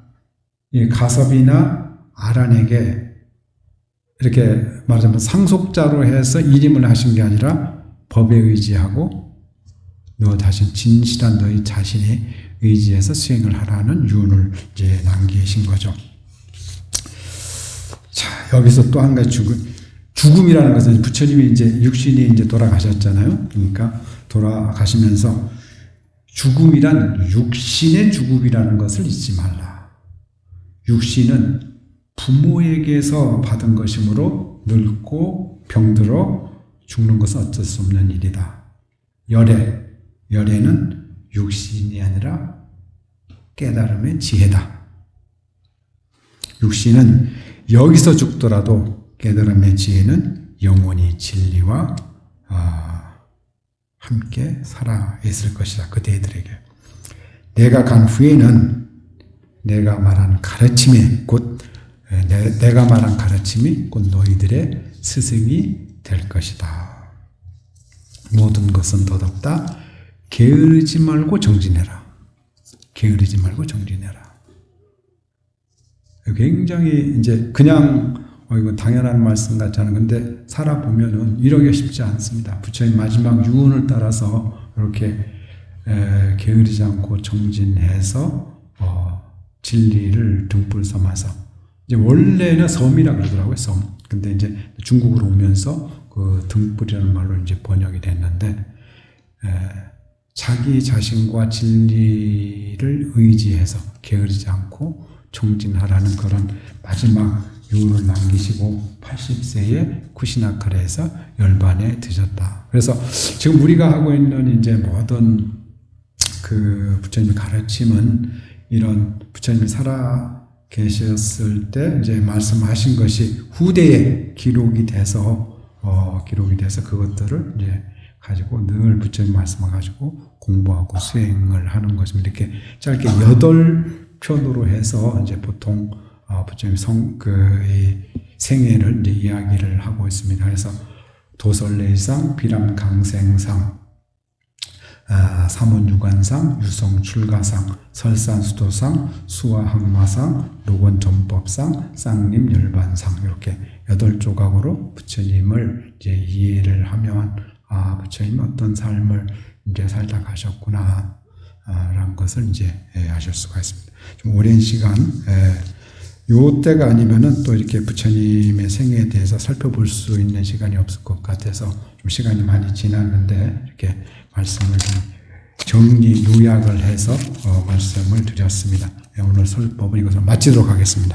이 가섭이나 아란에게 이렇게 말하자면 상속자로 해서 일임을 하신 게 아니라 법에 의지하고 너 자신 진실한 너희 자신의 의지에서 수행을 하라는 유언을 이제 남기신 거죠. 자, 여기서 또 한 가지 죽음이라는 것은 부처님이 이제 육신이 이제 돌아가셨잖아요. 그러니까 돌아가시면서 죽음이란 육신의 죽음이라는 것을 잊지 말라. 육신은 부모에게서 받은 것이므로 늙고 병들어 죽는 것은 어쩔 수 없는 일이다. 열애는 육신이 아니라 깨달음의 지혜다. 육신은 여기서 죽더라도 깨달음의 지혜는 영원히 진리와 함께 살아있을 것이다. 그대들에게. 내가 간 후에는 내가 말한 가르침이 곧 너희들의 스승이 될 것이다. 모든 것은 더덥다. 게으르지 말고 정진해라. 게으르지 말고 정진해라. 굉장히 이제 그냥 이거 당연한 말씀 같지 않은 건데 살아보면은 이러기 쉽지 않습니다. 부처님 마지막 유언을 따라서 이렇게 게으르지 않고 정진해서 진리를 등불 삼아서 이제 원래는 섬이라 그러더라고요. 섬. 근데 이제 중국으로 오면서 그 등불이라는 말로 이제 번역이 됐는데 자기 자신과 진리를 의지해서 게으르지 않고 정진하라는 그런 마지막 유언을 남기시고 80세에 쿠시나카라에서 열반에 드셨다. 그래서 지금 우리가 하고 있는 이제 모든 그 부처님의 가르침은 이런 부처님이 살아 계셨을 때 이제 말씀하신 것이 후대에 기록이 돼서 그것들을 이제 가지고 늘 부처님 말씀을 가지고 공부하고 수행을 하는 것입니다. 이렇게 짧게 8편으로 해서 이제 보통 부처님 생애를 이제 이야기를 하고 있습니다. 그래서 도설례상, 비람강생상, 삼원유관상, 유성출가상, 설산수도상, 수화항마상, 로건전법상, 쌍림열반상 이렇게 8조각으로 부처님을 이제 이해를 하면 부처님 어떤 삶을 이제 살다 가셨구나 라는 것을 이제 아실 수가 있습니다. 좀 오랜 시간 요 때가 아니면은 또 이렇게 부처님의 생애에 대해서 살펴볼 수 있는 시간이 없을 것 같아서 좀 시간이 많이 지났는데 이렇게 말씀을 좀 정리 요약을 해서 말씀을 드렸습니다. 오늘 설법은 이것을 마치도록 하겠습니다.